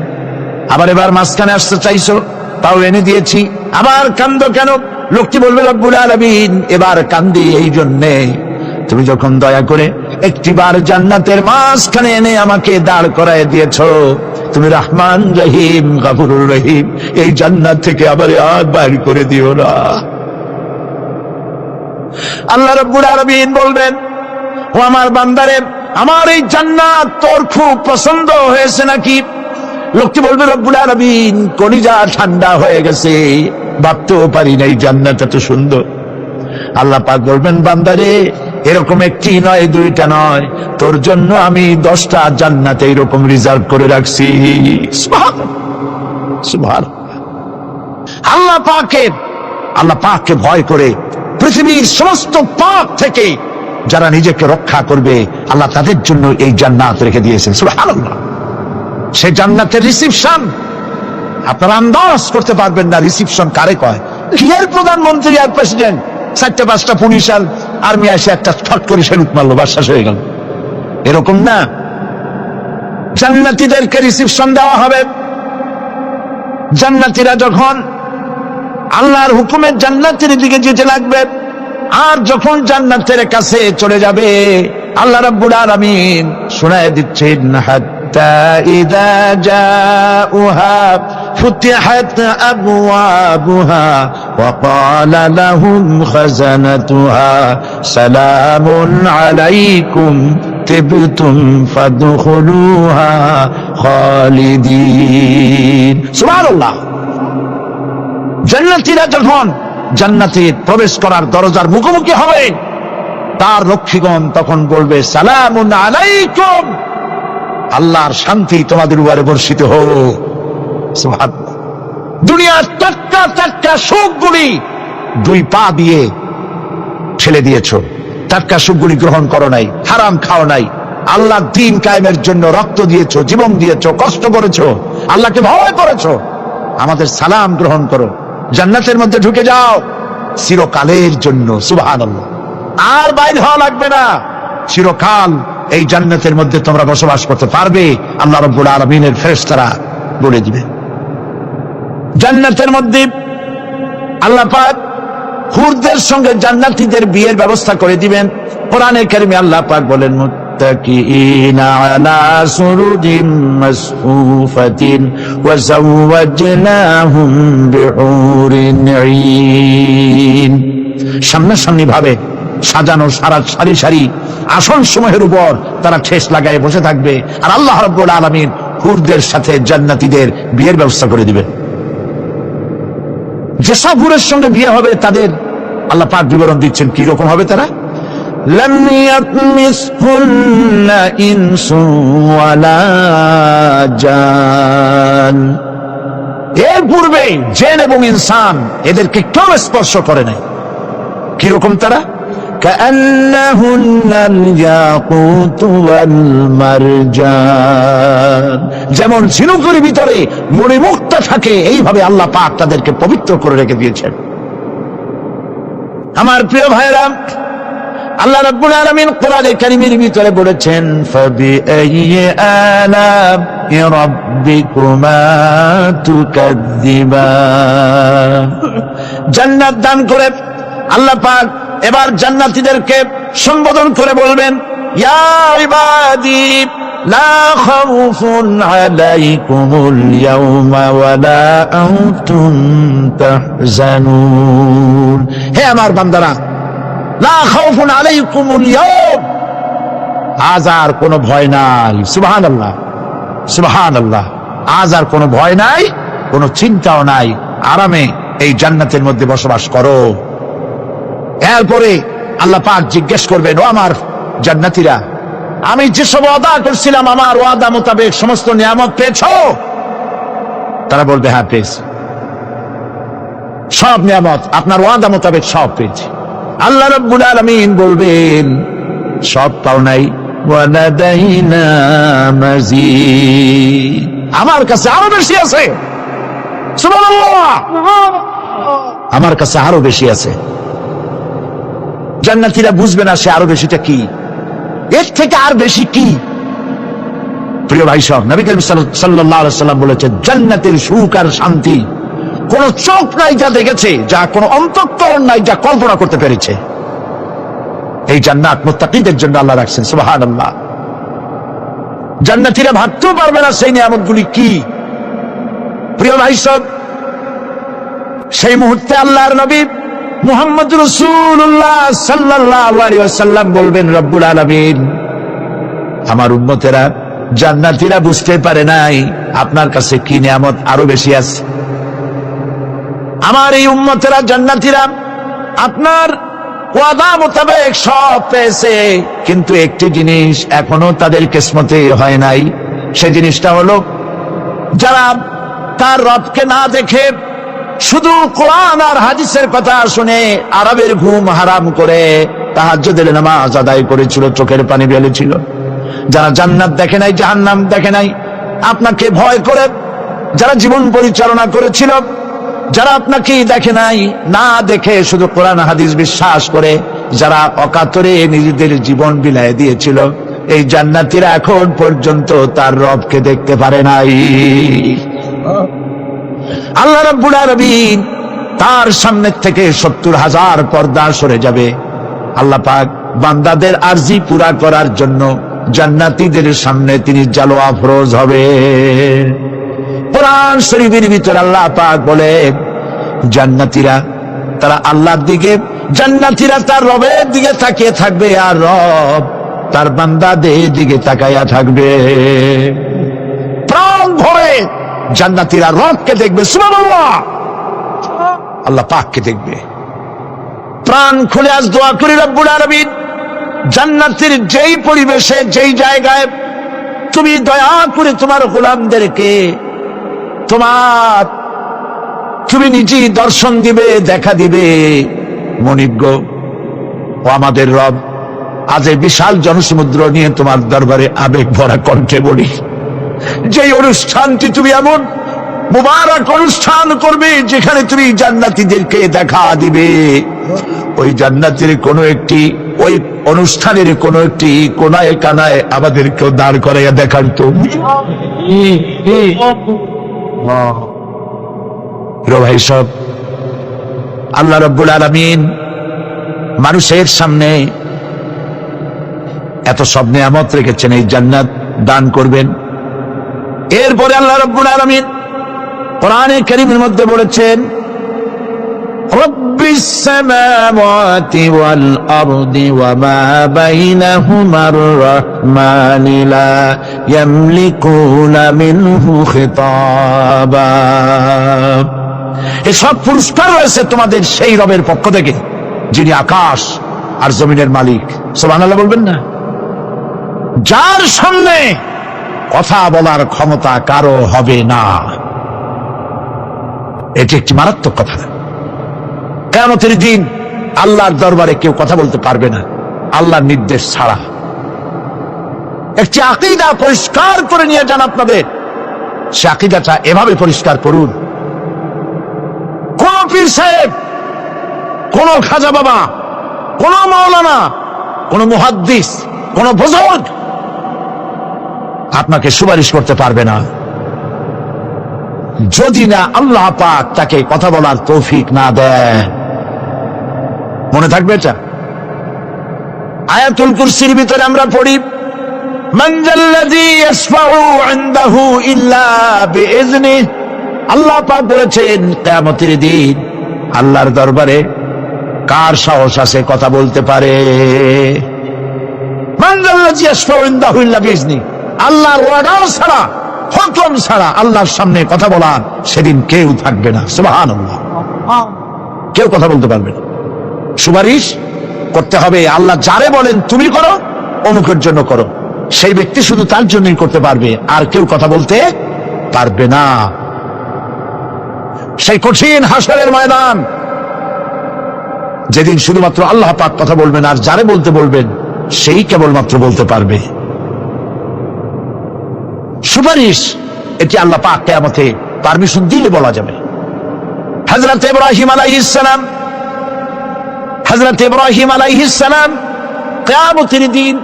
আবার এবার মাঝখানে আসতে চাইছো, তাও এনে দিয়েছি, আবার কান্দো কেন? লোকটি বলবে, রব্বুল আলামিন এবার কান্দি এই জন্যে, তুমি যখন দয়া করে একটিবার জান্নাতের মাঝখানে এনে আমাকে দাঁড় করায় দিয়েছো, তুমি রহমান রহিম গফুরুর রহিম, এই জান্নাত থেকে আবার আর বাইর করে দিও না। আল্লাহ রাব্বুল আলামিন বলবেন, ও আমার বান্দারে, আমার এই জান্নাত তোর খুব পছন্দ হয়েছে নাকি? লোকটি বলবে, রব্বুল আলামিন কলিজা ঠান্ডা হয়ে গেছে, ভাবতেও পারি নাই জান্নাত এত সুন্দর। আল্লাহ পাক বলবেন, বান্দারে এরকম একটি নয়, দুইটা নয়, তোর জন্য আমি 10টা জান্নাত এইরকম রিজার্ভ করে রাখছি। সুবহানাল্লাহ। আল্লাহ পাককে ভয় করে পৃথিবীর সমস্ত পাপ থেকে যারা নিজেকে রক্ষা করবে, আল্লাহ তাদের জন্য এই জান্নাত রেখে দিয়েছেন। সুবহানাল্লাহ। সেই জান্নাতের রিসিপশন আপনারা আন্দাজ করতে পারবেন না, রিসিপশন কারে কয়? কি এর প্রধানমন্ত্রী আর প্রেসিডেন্ট, 4-5টা পুলিশ আর আর্মি এসে একটা ফট করে সেলুট মারলো, বাস হয়ে গেল, এরকম না। জান্নাতীদেরকে রিসিপশন দেওয়া হবে। জান্নাতীরা যখন আল্লাহর হুকুমে জান্নাতের দিকে যেতে লাগবে, আর যখন জান্নাতের কাছে চলে যাবে, আল্লাহ রাব্বুল আলামিন শোনায় দিচ্ছেন, হাত্তা ইযা জাউহা ফুতিহাত আবওয়াবুহা وقال لهم خزنتها سلام عليكم طبتم فادخلوها خالدين সুবহানাল্লাহ। জান্নাতীরা যখন জান্নাতে প্রবেশ করার দরজার মুখোমুখি হবে, তার রক্ষীগণ তখন বলবে সালামুন আলাইকুম, আল্লাহর শান্তি তোমাদের উপরে বর্ষিত হোক। সুবহানাল্লাহ। দুনিয়ার টাটকা টাটকা সুখগুলি দুই পা দিয়ে ছেড়ে দিয়েছো, টাটকা সুখগুলি গ্রহণ করো নাই, হারাম খাও নাই, আল্লাহর দ্বীন কায়েমের জন্য রক্ত দিয়েছো, জীবন দিয়েছো, কষ্ট করেছো, আল্লাহকে ভয় করেছো। আমাদের সালাম গ্রহণ করো, জান্নাতের মধ্যে ঢুকে যাও চিরকালের জন্য। সুবহানাল্লাহ। আর বাইর হওয়া লাগবে না, চিরকাল এই জান্নাতের মধ্যে তোমরা বসবাস করতে পারবে, আল্লাহ রাব্বুল আলামিনের ফেরেশতারা বলে দিবে। জান্নাতের মধ্যে আল্লাহ পাক হুরদের সঙ্গে জান্নাতীদের বিয়ের ব্যবস্থা করে দিবেন। কোরআনে কারিমে আল্লাহ পাক বলেন মুত্তাকিইনা আলা সুরুজিম মাসফুফাতিন ওয়া যাওয়াজনাহুম বিহুরিন ঈন। সামনাসামনি ভাবে সাজানো সারি সারি আসন সমূহের উপর তারা ঠেস লাগায় বসে থাকবে, আর আল্লাহ রাব্বুল আলামিন হুরদের সাথে জান্নাতীদের বিয়ের ব্যবস্থা করে দিবেন। যেসব হুরের সঙ্গে বিয়ে হবে তাদের আল্লাহ পাক বিবরণ দিচ্ছেন কি রকম হবে তারা। লাম ইয়াতমিসহুন্না ইনসু ওয়ালা জান। এর পূর্বে জিন এবং ইনসান এদেরকে কেউ স্পর্শ করে নাই। কি রকম তারা? কাআন্নাহুন্নাল ইয়াকুতু ওয়াল মারজান। যেমন ঝিনুকের ভিতরে মণিমুক্তা থাকে, এইভাবে আল্লাহ পাক তাদেরকে পবিত্র করে রেখে দিয়েছেন। আমার প্রিয় ভাইরা, আল্লাহ রাব্বুল আলামিন কোরআনে কারীমের ভিতরে বলেছেন ফাবিআইয়ি আলা'i রাব্বিকুমা তুকাযযিবান। জান্নাত দান করে আল্লাহ পাক এবার জান্নাতীদেরকে সম্বোধন করে বলবেন ইয়া ইবাদি লা খাউফুন আলাইকুমুল ইয়াওমা ওয়ালা আনতুম তাহজানুন। হে আমার বান্দারা, লা খাউফুন আলাইকুমুল ইয়াওম, আজ আর কোনো ভয় নাই। সুবহানাল্লাহ, সুবহানাল্লাহ। আজ আর কোনো ভয় নাই, কোনো চিন্তাও নাই, আরামে এই জান্নাতের মধ্যে বসবাস করো। এরপরে আল্লাহ পাক জিজ্ঞেস করবেন ও আমার জান্নাতীরা, আমি যেসব ওয়াদা করছিলাম আমার ওয়াদা মোতাবেক সমস্ত নিয়ামত পেয়েছো? তারা বলবে হ্যাঁ পেয়েছি, সব নিয়ামত আপনার ওয়াদা মোতাবেক সব পেয়েছি। আল্লাহ রাব্বুল আলামিন বলবেন সব পাও নাই, ওয়ালাদাইনা মাজিদ, আমার কাছে আরো বেশি আছে। সুবহানাল্লাহ, আমার কাছে আরো বেশি আছে। জান্নাতীরা বুঝবে না সে আরো বেশিটা কি, এর থেকে আর বেশি কি। প্রিয় ভাই সব, নবী করিম সাল্লাল্লাহু আলাইহি ওয়াসাল্লাম বলেছেন জান্নাতের সুখ আর শান্তি কোন চোখ নাই যা দেখেছে, যা কোন অন্তঃকরণ নাই যা কল্পনা করতে পেরেছে। এই জান্নাত মুত্তাকিদের জন্য আল্লাহ রাখছেন। সুবহানাল্লাহ। জান্নাতীরা ভাবতেও পারবে না সেই নিয়ামতগুলি কি। প্রিয় ভাই সব, সেই মুহূর্তে আল্লাহর নবী মুহাম্মদ রাসূলুল্লাহ সাল্লাল্লাহু আলাইহি ওয়াসাল্লাম বলবেন রব্বুল আলামিন, আমার উম্মতেরা জান্নাতীরা বুঝতে পারে নাই আপনার কাছে কি নিয়ামত আরো বেশি আছে। আমার এই উম্মতেরা জান্নাতীরা আপনার ওয়াদা মোতাবেক সব পেয়েছে, কিন্তু একটি জিনিস এখনো তাদের কিসমতে হয় নাই। সেই জিনিসটা হলো যারা তার রবকে না দেখে শুধু কোরআন আর হাদিসের কথা শুনে আরবের ঘুম হারাম করে তাহাজ্জুদের নামাজ আদায় করেছিল, চোখের পানি ফেলেছিল। যারা জান্নাত দেখে নাই, জাহান্নাম দেখে নাই, আপনাকে ভয় করে যারা জীবন পরিচালনা করেছিল, যারা আপনাকে দেখে নাই, না দেখে শুধু কোরআন হাদিস বিশ্বাস করে যারা অকাতরে নিজেদের জীবন বিলায় দিয়েছিল, এই জান্নাতীরা এখন পর্যন্ত তার রবকে দেখতে পারে নাই। আল্লাহ রাব্বুল আলামিন তার সামনে থেকে ৭০,০০০ পর্দা সরে যাবে। আল্লাহ পাক বান্দাদের আরজি পুরা করার জন্য জান্নাতীদের সামনে তিনি জালোয়া ফরজ হবে। কোরআন শরীফের ভিতরে আল্লাহ পাক বলে জান্নাতীরা তারা আল্লাহর দিকে, জান্নাতীরা তার রবের দিকে তাকিয়ে থাকবে, আর রব তার বান্দাদের দিকে তাকাইয়া থাকবে। প্রাণ ভরে জান্নাতীরা রবকে দেখবে, সুবহানাল্লাহ, আল্লাহ পাককে দেখবে। প্রাণ খুলে আজ দোয়া করি রব্বুল আলামিন, জান্নাতের যেই পরিবেশে, যেই জায়গায় তুমি দয়া করে তোমার গোলামদেরকে তুমি নিজেই দর্শন দিবে, দেখা দিবে। মনিব ও আমাদের রব, আজ এই বিশাল জনসমুদ্র নিয়ে তোমার দরবারে আবেগ ভরা কণ্ঠে বলি, যেই অনুষ্ঠানটি তুমি এমন মুবারক অনুষ্ঠান করবে যেখানে তুমি জান্নাতীদেরকে দেখা দিবে, ওই জান্নাতের কোনো একটি, ওই অনুষ্ঠানের কোনো একটি কোনায় কানায় আমাদেরকেও দাঁড় করাইয়া দেখার তো ভাই সব। আল্লাহ রাব্বুল আলামিন মানুষের সামনে এত সব নিয়ামত রেখেছেন, এই জান্নাত দান করবেন। এরপরে আল্লাহ রাব্বুল আলামিন কোরআনে কারীমের মধ্যে বলেছেন, রব্বিস সামাওয়াতি ওয়াল আরদি ওয়া মা বাইনাহুমার রাহমানি লা ইয়ামলিকুনা মিনহু খিতাবা। এসব পুরস্কার রয়েছে তোমাদের সেই রবের পক্ষ থেকে যিনি আকাশ আর জমিনের মালিক। সুবহানাল্লাহ বলবেন না? যার সামনে কথা বলার ক্ষমতা কারো হবে না। এটি একটি মারাত্মক কথা। কিয়ামতের দিন আল্লাহর দরবারে কেউ কথা বলতে পারবে না আল্লাহর নির্দেশ ছাড়া। একটি আকীদা পরিষ্কার করে নিয়ে যান আপনাদের। সে আকীদাটা এভাবে পরিষ্কার করুন, কোন পীর সাহেব, কোন খাজা বাবা, কোন মাওলানা, কোন মুহাদ্দিস, কোন বুজুর্গ আপনাকে সুপারিশ করতে পারবে না যদি না আল্লাহ পাক তাকে কথা বলার তৌফিক না দেয়। মনে থাকবে এটা। আয়াতুল কুরসির ভিতরে আমরা পড়ি, মান জাল্লাযী ইয়াশফাউ ইনদাহু ইল্লা বিইজনিহি। আল্লাহ পাক বলেছেন কিয়ামতের দিন আল্লাহর দরবারে কার সাহস আছে কথা বলতে পারে? মান জাল্লাযী ইয়াশফাউ ইনদাহু ইল্লা বিইজনিহি। আল্লাহর ওয়াদা ছাড়া, হুকুম ছাড়া আল্লাহর সামনে কথা বলার সেদিন কেউ থাকবে না। সুবহানাল্লাহ, কেউ কথা বলতে পারবে না। সুপারিশ করতে হবে আল্লাহ যারে বলেন তুমি করো, অমুকের জন্য করো, সেই ব্যক্তি শুধু তার জন্যই করতে পারবে, আর কেউ কথা বলতে পারবে না। সেই কঠিন হাসরের ময়দান, যেদিন শুধুমাত্র আল্লাহ পাক কথা বলবেন, আর যারে বলতে বলবেন সেই কেবলমাত্র বলতে পারবে। সুপারিশ এটি আল্লাহ পাক কিয়ামতে পারমিশন দিলে বলা যাবে। হযরত ইব্রাহিম আলাইহিস সালাম কিয়ামতের দিন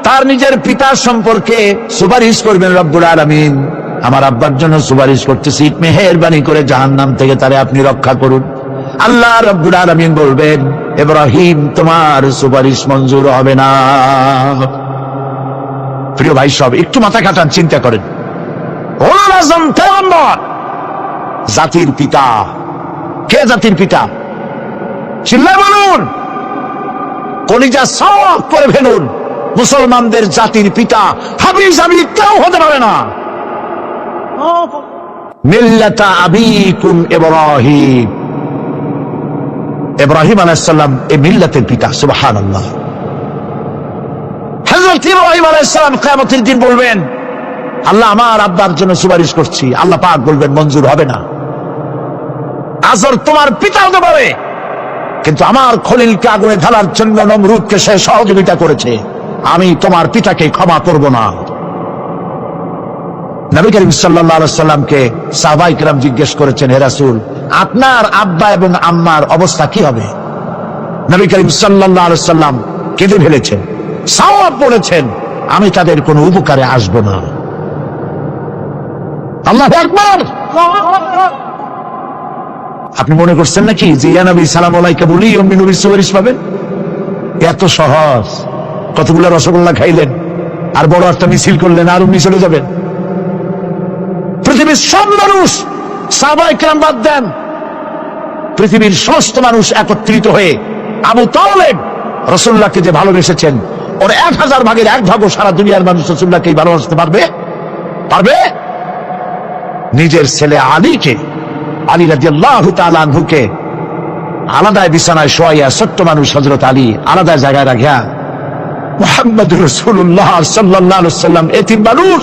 তার নিজের পিতা সম্পর্কে সুপারিশ করবেন রব্বুল আলামিন, আমার আব্বার জন্য সুপারিশ করতেছি, মেহেরবানি করে জাহান্নাম থেকে তারে আপনি রক্ষা করুন। আল্লাহ রব্বুল আলামিন বলবেন, ইব্রাহিম তোমার সুপারিশ মঞ্জুর হবে না। প্রিয় ভাই সব, একটু মাথা কাটান, চিন্তা করেন। উলুল আযম পয়গম্বর, জাতির পিতা। কে জাতির পিতা? চিল্লায় বলুন, কলিজা সাফ করে ফেলুন। মুসলমানদের জাতির পিতা হাফিজ আমির কেউ হতে পারে না। মিল্লাতা আবিকুম ইব্রাহিম, ইব্রাহিম আলাইহিস সালাম এই মিল্লাতের পিতা। সুবহানাল্লাহ। হযরত ইব্রাহিম আলাইহিস সালাম কিয়ামতের দিন বলবেন, আল্লাহ আমার আব্বার জন্য সুপারিশ করছি। আল্লাহ পাক বলবেন মঞ্জুর হবে না। আজর তোমার পিতা হতে পারে, কিন্তু আমার খলিলকে আগুনে ঢালার জন্য নমরুদকে সে সহযোগিতা করেছে, আমি তোমার পিতাকে ক্ষমা করব না। নবী করিম সাল্লাল্লাহু আলাইহি সাল্লামকে সাহাবায়ে কেরাম জিজ্ঞেস করেছেন, হে রাসূল, আপনার আব্বা এবং আম্মার অবস্থা কি হবে? নবী করিম সাল্লাল্লাহু আলাইহি সাল্লাম কেঁদে ফেলেছেন, সাওয়াব বলেছেন, আমি তাদের কোনো উপকারে আসব না। আল্লাহু আকবার। আপনি মনে করছেন নাকি যে ইয়া নবী সালাম আলাইকা বলি অমনি নবীর সুপারিশ পাবেন? এত সহজ। কতগুলো রসগোল্লা খাইলেন আর বড় একটা মিছিল করলেন আর অমনি চলে যাবেন? পৃথিবীর সব মানুষ, সাহাবায়ে কেরাম বাদ দেন, পৃথিবীর সমস্ত মানুষ একত্রিত হয়ে আবু তালেব রাসূলুল্লাহকে যে ভালোবেসেছেন, ওর 1000 ভাগের 1 ভাগও সারা দুনিয়ার মানুষ রাসূলুল্লাহকে ভালোবাসতে পারবে? পারবে? নিজের ছেলে আলীকে, আলী রাদিয়াল্লাহু তাআলা আনহুকে আলাদা বিছানায় শোয়াইয়া ছোট্ট মানুষ হযরত আলী আলাদা জায়গায় রাখিয়া মুহাম্মদুর রাসূলুল্লাহ সাল্লাল্লাহু আলাইহি ওয়াসাল্লাম এতিম মানুষ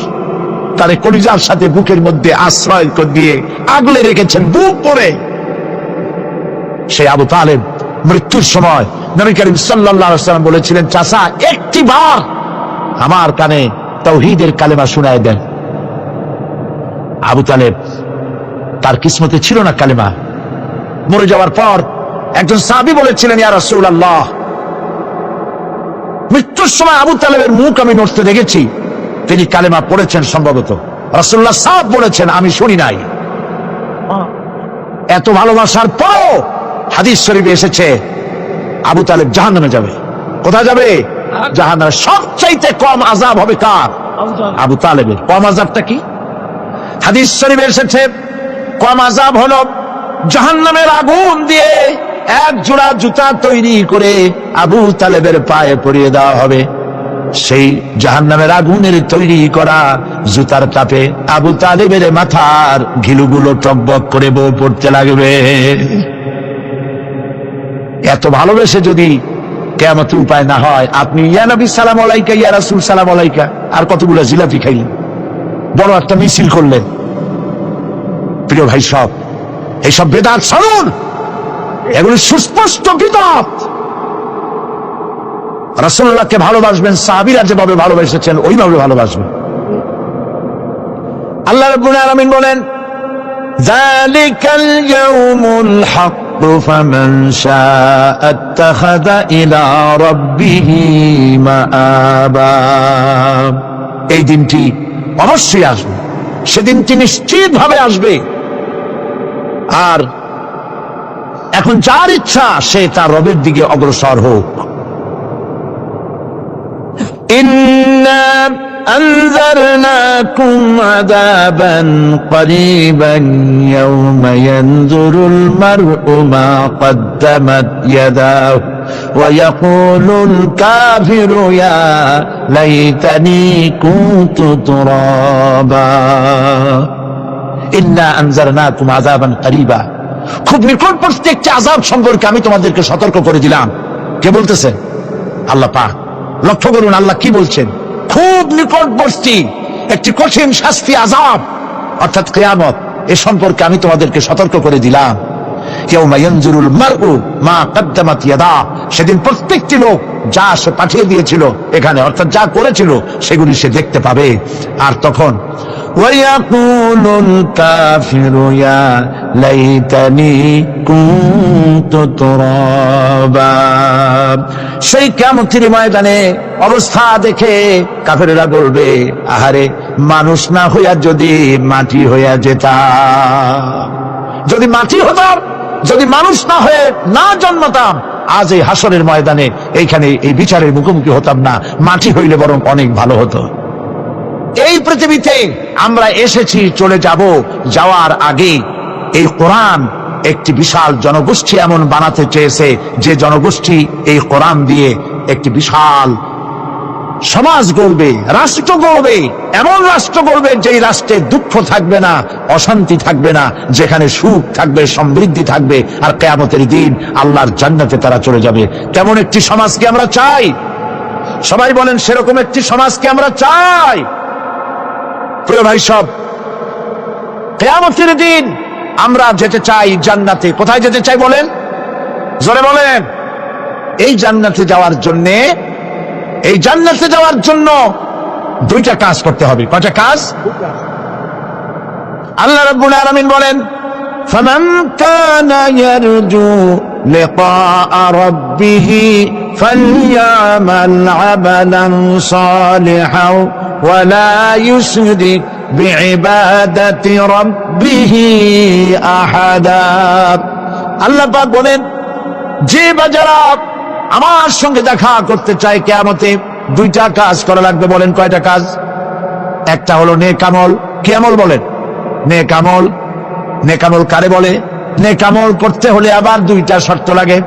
তারে কলিজার সাথে বুকের মধ্যে আশ্রয় দিয়ে আগলে রেখেছেন বুক পরে। সেই আবু তালেব মৃত্যুর সময় নবী করিম সাল্লাল্লাহু আলাইহি ওয়াসাল্লাম বলেছিলেন, চাচা একটিবার আমার কানে তাওহীদের কালেমা শোনায় দেন। আবু তালেব তার কিসমতে ছিল না কালেমা। মরে যাওয়ার পর একজন সাহাবী বলেছিলেন, ইয়া রাসূলুল্লাহ, মৃত্যুর সময় আবু তালেবের মুখ আমি নড়তে দেখেছি, তিনি কালেমা পড়েছেন সম্ভবত। রাসূলুল্লাহ সাহেব বলেছেন, আমি শুনি নাই। এত ভালোবাসার পরও হাদিস শরীফে এসেছে আবু তালেব জাহান্নামে যাবে। কোথায় যাবে? জাহান্নামে। সবচাইতে কম আযাব হবে কার? আবু তালেবের। কম আযাবটা কি? হাদিস শরীফে এসেছে কম আযাব হলো জাহান্নামের আগুন দিয়ে 1 জোড়া জুতা তৈরি করে আবু তালেবের পায়ে পরিয়ে দেওয়া হবে। সেই জাহান্নামের আগুনের তৈরি করা জুতার তাপে আবু তালেবের মাথার ঘিলুগুলো টকবক করে বউ পড়তে লাগবে। এত ভালোবেসে যদি কিয়ামতের উপায় না হয়, আপনি ইয়া নবী সালাম আলাইকা, ইয়া রাসূল সালাম আলাইকা আর কতগুলো জিলাপি খাইলেন, বড় একটা মিছিল করলেন। প্রিয় ভাই সব, এইসব বেদাত ছাড়ুন, এগুলো সুস্পষ্ট বিদআত। রাসূলুল্লাহকে ভালোবাসবেন সাহাবীরা যেভাবে ভালোবেসেছেন ওইভাবে ভালোবাসবেন। আল্লাহ রাব্বুল আলামিন বলেন, যালিকাল ইয়াউমুল হক ফামান শাআ আত্তাখাযা ইলা রাব্বিহি মাআবা। এই দিনটি অবশ্যই আসবে, সেদিনটি নিশ্চিতভাবে আসবে। আর এখন যার ইচ্ছা সে তার রবের দিকে অগ্রসর হোক। ইন্না আনজারনাকুম আযাবান করিবান ইয়াওমা ইয়ানজুরুল মার'উ মা কদ্দামাত ইয়াদাহু ওয়া ইয়াকুলুল কাফিরু ইয়া লাইতানি কুনতু তুরাবা। ইন্না আনজারনাকুম আযাবান করিবা, খুব নিকটবর্তী একটি আযাব সম্পর্কে আমি তোমাদেরকে সতর্ক করে দিলাম। কে বলতেছেন? আল্লাহ পাক। লক্ষ্য করুন আল্লাহ কি বলছেন। খুব নিকটবর্তী একটি কঠিন শাস্তি, আযাব অর্থাৎ কিয়ামত, এ সম্পর্কে আমি তোমাদেরকে সতর্ক করে দিলাম। ইয়াউমা ইয়ানজুরুল মার'উ মা কদ্দামাত ইয়াদা, সেদিন প্রত্যেকটি লোক যা সে পাঠিয়ে দিয়েছিল এখানে, অর্থাৎ যা করেছিল সেগুলি সে দেখতে পাবে। আর তখন ওয়ায়াকুলুল কাফিরু ইয়া লাইতানি কুনতু তুরাবা, সেই কিয়ামতের ময়দানে অবস্থা দেখে কাফেরেরা বলবে, আহারে মানুষ না হইয়া যদি মাটি হইয়া যেতাম, যদি মাটি হতাম, যদি মানুষ না হয়ে না জন্মতাম, আজ এই হাসরের ময়দানে এইখানে এই বিচারের মুখোমুখি হতাম না, মাটি হইলে বরং অনেক ভালো হতো। এই পৃথিবীতে আমরা এসেছি, চলে যাব, যাওয়ার আগে এই কোরআন একটি বিশাল জনগোষ্ঠী এমন বানাতে চেয়েছে যে জনগোষ্ঠী এই কোরআন দিয়ে একটি বিশাল সমাজ গড়বে, রাষ্ট্র গড়বে, এমন রাষ্ট্র গড়বে যেই রাষ্ট্রে দুঃখ থাকবে না, অশান্তি থাকবে না, যেখানে সুখ থাকবে, সমৃদ্ধি থাকবে, আর কিয়ামতের দিন আল্লাহর জান্নাতে তারা চলে যাবে। কেমন একটি সমাজকে আমরা চাই? সবাই বলেন সেরকম একটি সমাজকে আমরা চাই। প্রিয় ভাই সব, কিয়ামতের দিন আমরা যেতে চাই জান্নাতে। কোথায় যেতে চাই বলেন? জোরে বলেন। এই জান্নাতে যাওয়ার জন্যে, এই জান্নাতে যাওয়ার জন্য 2টা কাজ করতে হবে। কয়টা কাজ? আল্লাহ রাব্বুল আলামিন বলেন, ফামান কানা ইয়ারজু লিকাআ রাব্বিহি ফালইয়ামাল আমালান সালিহান ওয়া লা ইউশরিক বিইবাদাতি রাব্বিহি আহাদা। আল্লাহ পাক বলেন, যে বাজারা আমার সঙ্গে দেখা করতে চায় কিয়ামতে 2টা কাজ করা লাগবে। বলেন কয়টা কাজ? একটা হলো নেক আমল। কি আমল বলেন? নেক আমল। নেক আমল কারে বলে? নেক আমল করতে হলে আবার দুইটা শর্ত লাগে।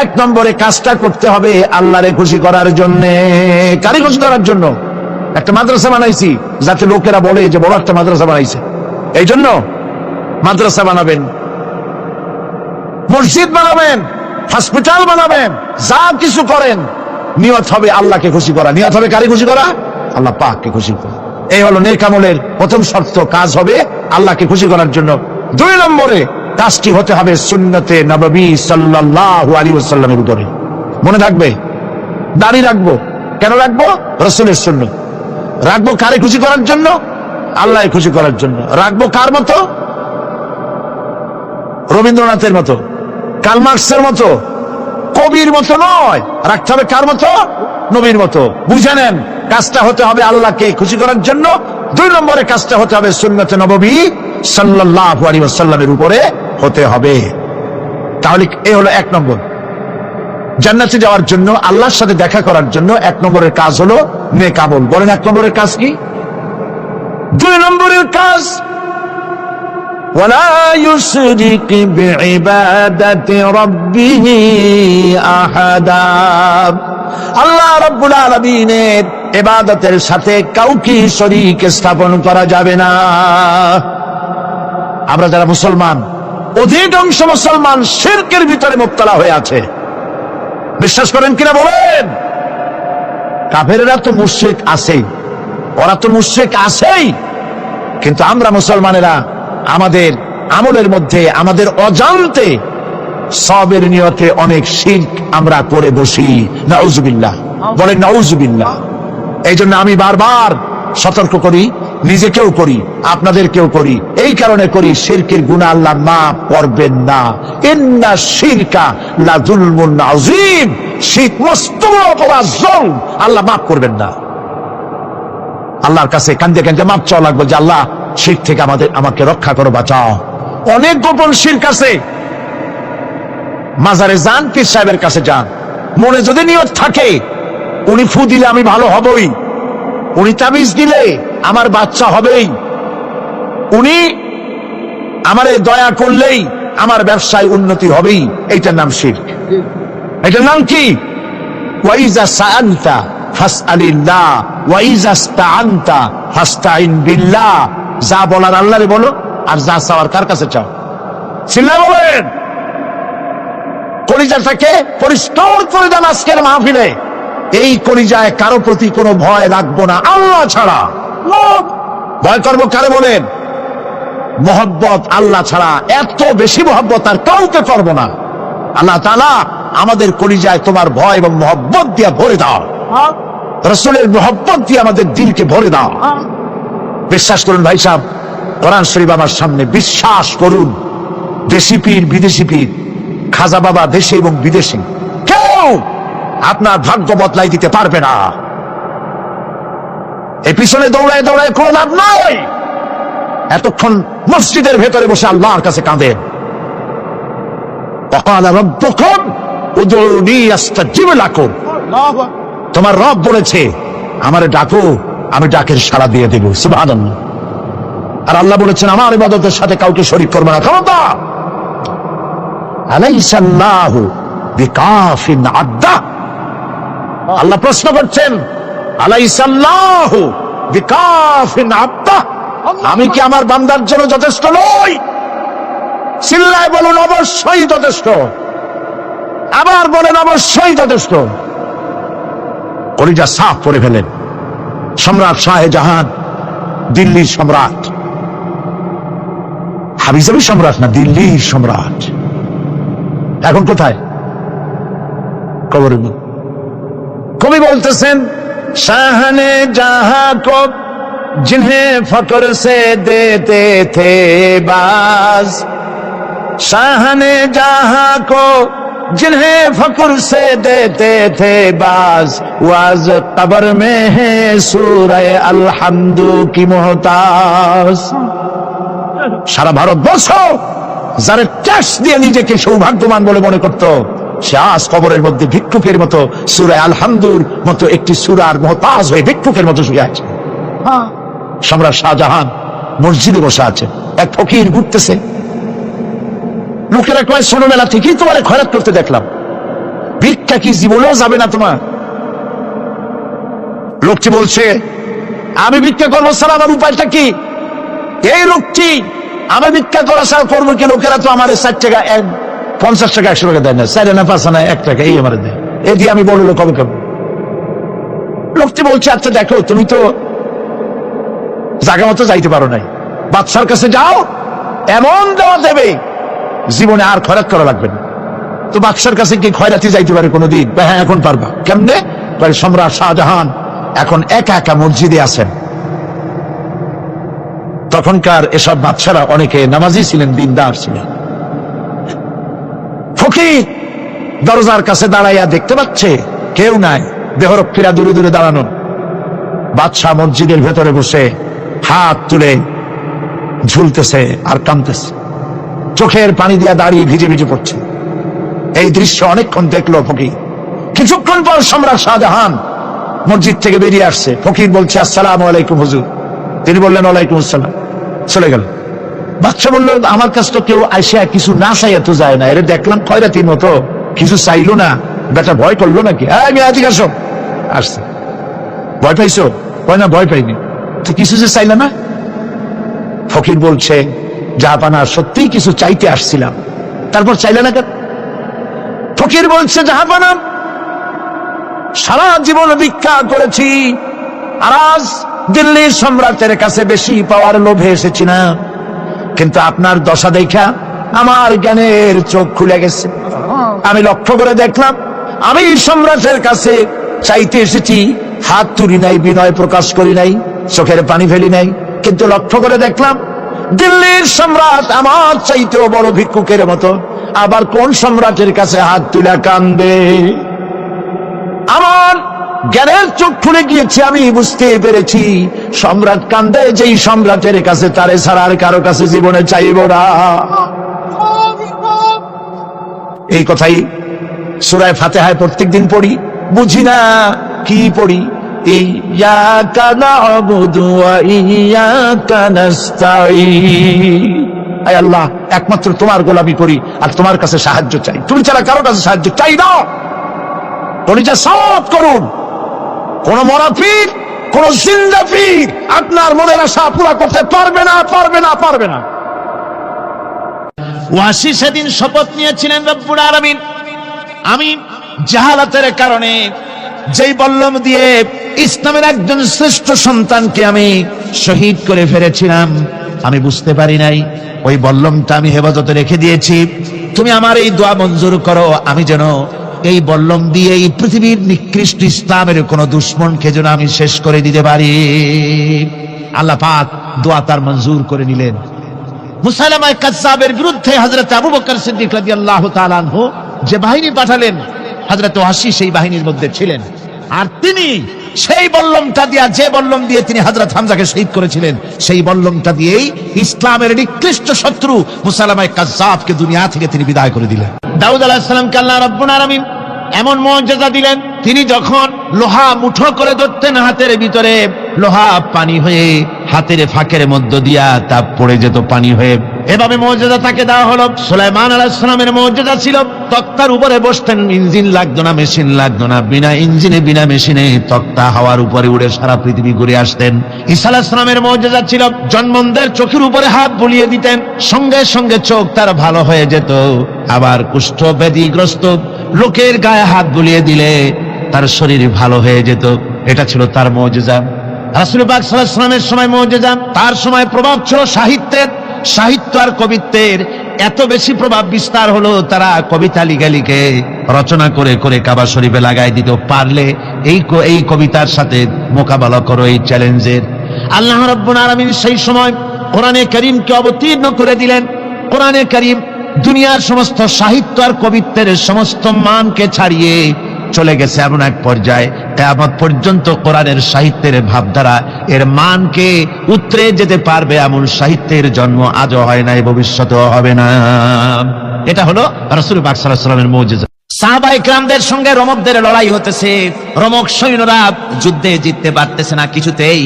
এক নম্বরে কাজটা করতে হবে আল্লাহরে খুশি করার জন্য। কারে খুশি করার জন্য? একটা মাদ্রাসা বানাইছি যাতে লোকেরা বলে যে বড় একটা মাদ্রাসা বানাইছে, এই জন্য মাদ্রাসা বানাবেন, মসজিদ বানাবেন, হসপিটাল বানাবেন, যা কিছু করেন নিয়ত হবে আল্লাহকে খুশি করা। নিয়ত হবে কারে খুশি করা? আল্লাহ পাককে খুশি করা। এই হলো নেক আমলের প্রথম শর্ত, কাজ হবে আল্লাহকে খুশি করার জন্য। দুই নম্বরে কাজটি হতে হবে সুন্নতে নববী সাল্লাল্লাহু আলাইহি ওয়াসাল্লামের উপরে। মনে থাকবে, দাড়ি রাখবো কেন রাখবো? রাসূলের সুন্নাত। রাখবো কারে খুশি করার জন্য? আল্লাহকে খুশি করার জন্য। রাখবো কার মতো? রবীন্দ্রনাথের মতো, কার্ল মার্কসের মতো, কবির মতো নয়। রাখতে হবে কার মতো? নবীর মতো। বুঝে নেন, কাজটা হতে হবে আল্লাহকে খুশি করার জন্য। দুই নম্বরে কাজটা হতে হবে সুন্নতে নববী সাল্লাল্লাহু আলাইহি ওয়াসাল্লামের উপরে হতে হবে। তাহলে এই হলো এক নম্বর। জান্নাতে যাওয়ার জন্য, আল্লাহর সাথে দেখা করার জন্য এক নম্বরের কাজ হলো নেক আমল। বলেন এক নম্বরের কাজ কি? দুই নম্বরের কাজ ওয়ালা ইউশরিক বিইবাদাতি রাব্বিহি আহাদা। আল্লাহ রাব্বুল আলামিনের ইবাদতের সাথে কাউকে শরীক স্থাপন করা যাবে না। আমরা যারা মুসলমান, অধিকাংশ মুসলমান শিরকের ভিতরে মুবতলা হয়ে আছে। বিশ্বাস করেন কিনা বলেন? কাফেররা তো মুশরিক আছেই, ওরা তো মুশরিক আছেই, কিন্তু আমরা মুসলমানেরা আমাদের আমলের মধ্যে আমাদের অজান্তে সবের নিয়তে অনেক শিরক আমরা করে বসি। নাউজুবিল্লাহ, বলেন নাউজুবিল্লাহ। এই জন্য আমি বারবার সতর্ক করি, নিজেকেও করি, আপনাদেরকেও করি। এই কারণে করি, শিরকের গুনাহ আল্লাহ মাফ করবেন না। ইন্না শিরকা লা যুলমুন আযীম। শিরক মস্ত বড় অপরাধ, জুলম, আল্লাহ মাফ করবেন না। আল্লাহর কাছে কান্দে কান্দে মাফ চাওয়া লাগবে যে আল্লাহ শিরক থেকে আমাকে রক্ষা করো, বাঁচাও। অনেক গোপন শিরক আছে। মাজারে যান, পীর সাহেবের কাছে যান, মনে যদি নিয়ত থাকে উনি ফু দিলে আমি ভালো হবই, উনি তাবিজ দিলে আমার বাচ্চা হবেই, উনি আমারে দয়া করলেই আমার ব্যবসায় উন্নতি হবেই, এইটার নাম শিরক। এটার নাম কি? ওয়াইজা সাআলতা ফাসআলিল্লাহ ওয়াইজা ইসতাআনতা ফাসতাইন বিল্লাহ। যা বলার আল্লাহরে বলো, আর যা চাওয়ার কার কাছে চাও? চিল্লায় বলেন। কলিজাটাকে পরিষ্কার করে দেন আজকের মাহফিলে। এই কলিজায় কারো প্রতি কোনো ভয় রাখবো না আল্লাহ ছাড়া। ভয় করবো কারে বলেন? মোহব্বত আল্লাহ ছাড়া, এত বেশি মোহব্বত আর কাউকে করবো না। আল্লাহ তাআলা আমাদের কলিজায় তোমার ভয় এবং মোহব্বত দিয়ে ভরে দাও। রাসূলের মোহব্বত দিয়ে আমাদের দিলকে ভরে দাও। বিশ্বাস করুন ভাই সাহেব, কোরআন শরীফ আমার সামনে, বিশ্বাস করুন, দেশি পীর বিদেশি পীর, খাজা বাবা দেশে এবং বিদেশে, কেউ আপনার ভাগ্য বদলাই দিতে পারবে না। এই পিছনে দৌড়ায় দৌড়ায় কোনো লাভ নয়। এতক্ষণ মসজিদের ভেতরে বসে আল্লাহর কাছে কাঁদেন। ওয়াকালা রাব্বুকুম উদউনি আস্তাজিব লাকুম। তোমার রব বলেছে আমারে ডাকো, আমি ডাকের সাড়া দিয়ে দেব। সুবহানাল্লাহ। আর আল্লাহ বলেছেন আমার ইবাদতের সাথে কাউকে শরীক করবে না। ক্ষমতা আলাইসাল্লাহু বিকাফিন আব্দা। আল্লাহ প্রশ্ন করছেন আলাইসাল্লাহু বিকাফিন আব্দা, আমি কি আমার বান্দার জন্য যথেষ্ট নই? চিল্লায় বলুন অবশ্যই যথেষ্ট। আবার বলেন অবশ্যই যথেষ্ট। কলিজা সাফ করে ফেলেন। সম্রাট শাহজাহান, দিল্লির সম্রাট, হাবিজাবি সম্রাট না, দিল্লির সম্রাট। এখন কোথায়? কবরের মধ্যে। কবি বলতেছেন শাহনে জাহাं को जिन्हें फक्र से देते थे बाज, शाहने जहां को जिन्हें फक्र से देते थे बाज, वाज कब्र में है सूरह अलहम्दु की मोहताज। সারা ভারতবর্ষ যারা ট্যাক্স দিয়ে নিজেকে সৌভাগ্যবান বলে মনে করত, সে আজ কবরের মধ্যে ভিক্ষুকের মতো সূরা আল-হামদুর মতো একটি সূরার মুহতাজ হয়ে ভিক্ষুকের মতো শুয়ে আছে। সম্রাট শাহজাহান মসজিদে বসে আছে, এক ফকির ঘুরতেছে, লোকেরা কয় ছোটবেলা থেকেই তোমার খয়রাত করতে দেখলাম, ভিক্ষা কি জীবনেও যাবে না তোমার? লোকটি বলছে আমি ভিক্ষা করবো স্যার, আমার উপায়টা কি? এই লোকটি আমি ভিক্ষা করা স্যার করবো কি? লোকেরা তো আমার 60 টাকা 50 টাকা 100 টাকা দেয় না, 4 আনা 5 আনা 1 টাকা এই আমার দেয়, এই দিয়ে আমি বললো কবে কবে। লোকটি বলছে আচ্ছা দেখো, তুমি তো জায়গা মতো যাইতে পারো নাই, বাদশার কাছে যাও, এমন দেওয়া দেবে জীবনে আর খয়রাত করা লাগবে না। তো বাদশার কাছে কি খয়রাতি যাইতে পারে কোনোদিন? হ্যাঁ এখন পারবা। কেমনে? সম্রাট শাহজাহান এখন একা একা মসজিদে আছেন। তখনকার এসব বাদশারা অনেকে নামাজি ছিলেন, দিনদার ছিলেন। ফকির দরজার কাছে দাঁড়াইয়া দেখতে পাচ্ছে কেউ নাই, দেহরক্ষীরা দূরে দূরে দাঁড়ানো। বাদশাহ মসজিদের ভেতরে বসে হাত তুলে ঝুলতেছে আর কাঁদতেছে, চোখের পানি দিয়া দাঁড়িয়ে ভিজে ভিজে পড়ছে। এই দৃশ্য অনেকক্ষণ দেখলো ফকির। কিছুক্ষণ পর সম্রাট শাহজাহান মসজিদ থেকে বেরিয়ে আসছে। ফকির বলছে আসসালামু আলাইকুম হুজুর। তিনি বললেন ওয়ালাইকুম আসসালাম, চলে গেল। বাদশা বলল আমার কাছে তো কেউ আইসা কিছু না চাইয়া তো যায় না, এর দেখলাম খয়রাতির মতো কিছু চাইলো না, বেটা ভয় করলো নাকি? আমি আজকে আসো। আসছে। ভয় পাইছো? কয় না ভয় পাইনি। তো কিছু যে চাইলে না? ফকির বলছে জাহাপানা সত্যিই কিছু চাইতে আসছিলাম, তারপর চাইলে না কেন? ফকির বলছে জাহাপানা সারা জীবন ভিক্ষা করেছি, আর আজ দিল্লির সম্রাটের কাছে বেশি পাওয়ার লোভে এসেছি না, কিন্তু আপনার দশা দেখা আমার জ্ঞানের চোখ খুলে গেছে। আমি লক্ষ্য করে দেখলাম আমি সম্রাটের কাছে চাইতে এসেছি, হাত তুলি নাই, বিনয় প্রকাশ করি নাই, চোখের পানি ফেলি নাই, কিন্তু লক্ষ্য করে দেখলাম দিল্লির সম্রাট আমার চাইতেও বড় ভিক্ষুকের মতো। আবার কোন সম্রাটের কাছে হাত তুলে কান্দে? আমার জ্ঞানের চোখ খুলে গিয়েছে, আমি বুঝতে পেরেছি সম্রাট কান্দে যেই সম্রাটের কাছে, তারে ছাড়া আর কারো কাছে জীবনে চাইব না। এই কথাই সূরা ফাতিহায় প্রত্যেকদিন পড়ি, বুঝি না কি পড়ি। ইয়াকা না'বুদু ওয়া ইয়াকা নাস্তাঈন। আয় আল্লাহ, একমাত্র তোমার গোলামি করি আর তোমার কাছে সাহায্য চাই, তুমি ছাড়া কারো কাছে সাহায্য চাই না। কলিজা সাফ করুন। কোন মরা পীর, কোন জিন্দা পীর আপনার মনের আশা পুরা করতে পারবে না, পারবে না, পারবে না। ওয়াসি সেদিন শপথ নিয়েছিলেন রব্বুল আলামিন, আমি জাহালাতের কারণে যেই বল্লম দিয়ে ইসলামের একজন শ্রেষ্ঠ সন্তানকে আমি শহীদ করে ফেলেছিলাম, আমি বুঝতে পারি নাই, ওই বল্লমটা আমি হেফাজতে রেখে দিয়েছি। তুমি আমার এই দোয়া মঞ্জুর করো, আমি যেন এই বল্লম দিয়ে এই পৃথিবীর নিকৃষ্ট ইসলামের কোন দুশ্মনকে যেন আমি শেষ করে দিতে পারি। আল্লাহ পাক দোয়া তার মঞ্জুর করে নিলেন। মুসাইলামা কাযযাবের বিরুদ্ধে হযরত আবু বকর সিদ্দিক রাদিয়াল্লাহু তাআলা আনহু যে বাহিনী পাঠালেন, হযরত ওয়াসি সেই বাহিনীর মধ্যে ছিলেন। আর তিনি সেই বল্লমটা দিয়া, যে বল্লম দিয়ে তিনি হযরত হামজাকে শহীদ করেছিলেন, সেই বল্লমটা দিয়েই ইসলামের নিকৃষ্ট শত্রু মুসাইলামা কাযযাবকে দুনিয়া থেকে তিনি বিদায় করে দিলেন। দাউদ আলাইহিস সালামকে আল্লাহ রাব্বুল আলামিন এমন মুআজিজা দিলেন, তিনি যখন লোহা মুঠো করে ধরতেন হাতের ভিতরে, লোহা পানি হয়ে হাতের ফাঁকের মধ্য দিয়া তা পড়ে যেত পানি হয়ে। এভাবে মুআজিজা তাকে দেওয়া হলো। সুলাইমান আলাইহিস সালামের মুআজিজা ছিল তক্তার উপরে বসতেন, ইঞ্জিন লাগতো না, মেশিন লাগতো না, বিনা ইঞ্জিনে বিনা মেশিনে তক্তা হাওয়ার উপরে উড়ে সারা পৃথিবী ঘুরে আসতেন। ঈসা আলাইহিস সালামের মুআজিজা ছিল জন্মন্দের চোখের উপরে হাত বুলিয়ে দিতেন, সঙ্গে সঙ্গে চোখ তার ভালো হয়ে যেত। আবার কুষ্ঠ ব্যাধিগ্রস্ত লোকের গায়ে হাত বুলিয়ে দিলে তার শরীর ভালো হয়ে যেত। এটা ছিল তার মুআজিজা। রাসূল পাক সাল্লাল্লাহু আলাইহি ওয়াসাল্লামের সময় মুআজিজা, তার সময় প্রভাব ছিল সাহিত্যের। সাহিত্য আর কবিত্বের এত বেশি প্রভাব বিস্তার হলো, তারা কবিতা লিখে রচনা করে করে কাবা শরীফে লাগাই দিত। পারলে এই কবিতার সাথে মোকাবেলা করো এই চ্যালেঞ্জের। আল্লাহ রাব্বুল আলামিন সেই সময় কোরআনে কারীমকে অবতীর্ণ করে দিলেন। কোরআনে কারীম দুনিয়ার সমস্ত সাহিত্য আর কবিত্বের সমস্ত মানকে ছাড়িয়ে চলে গেছে এমন এক পর্যায়ে, কিয়ামত পর্যন্ত কোরআনের সাহিত্যের ভাবধারা এর মানকে উতরে যেতে পারবে এমন সাহিত্যের জন্ম আজও হয় নাই, ভবিষ্যতেও হবে না। এটা হলো রাসূল পাক সাল্লাল্লাহু আলাইহি ওয়াসাল্লামের মুআজিজা। সাহাবায়ে কেরামদের সঙ্গে রোমকদের লড়াই হতেছে, রোমক সৈন্যরা যুদ্ধে জিততে পারতেছে না কিছুতেই।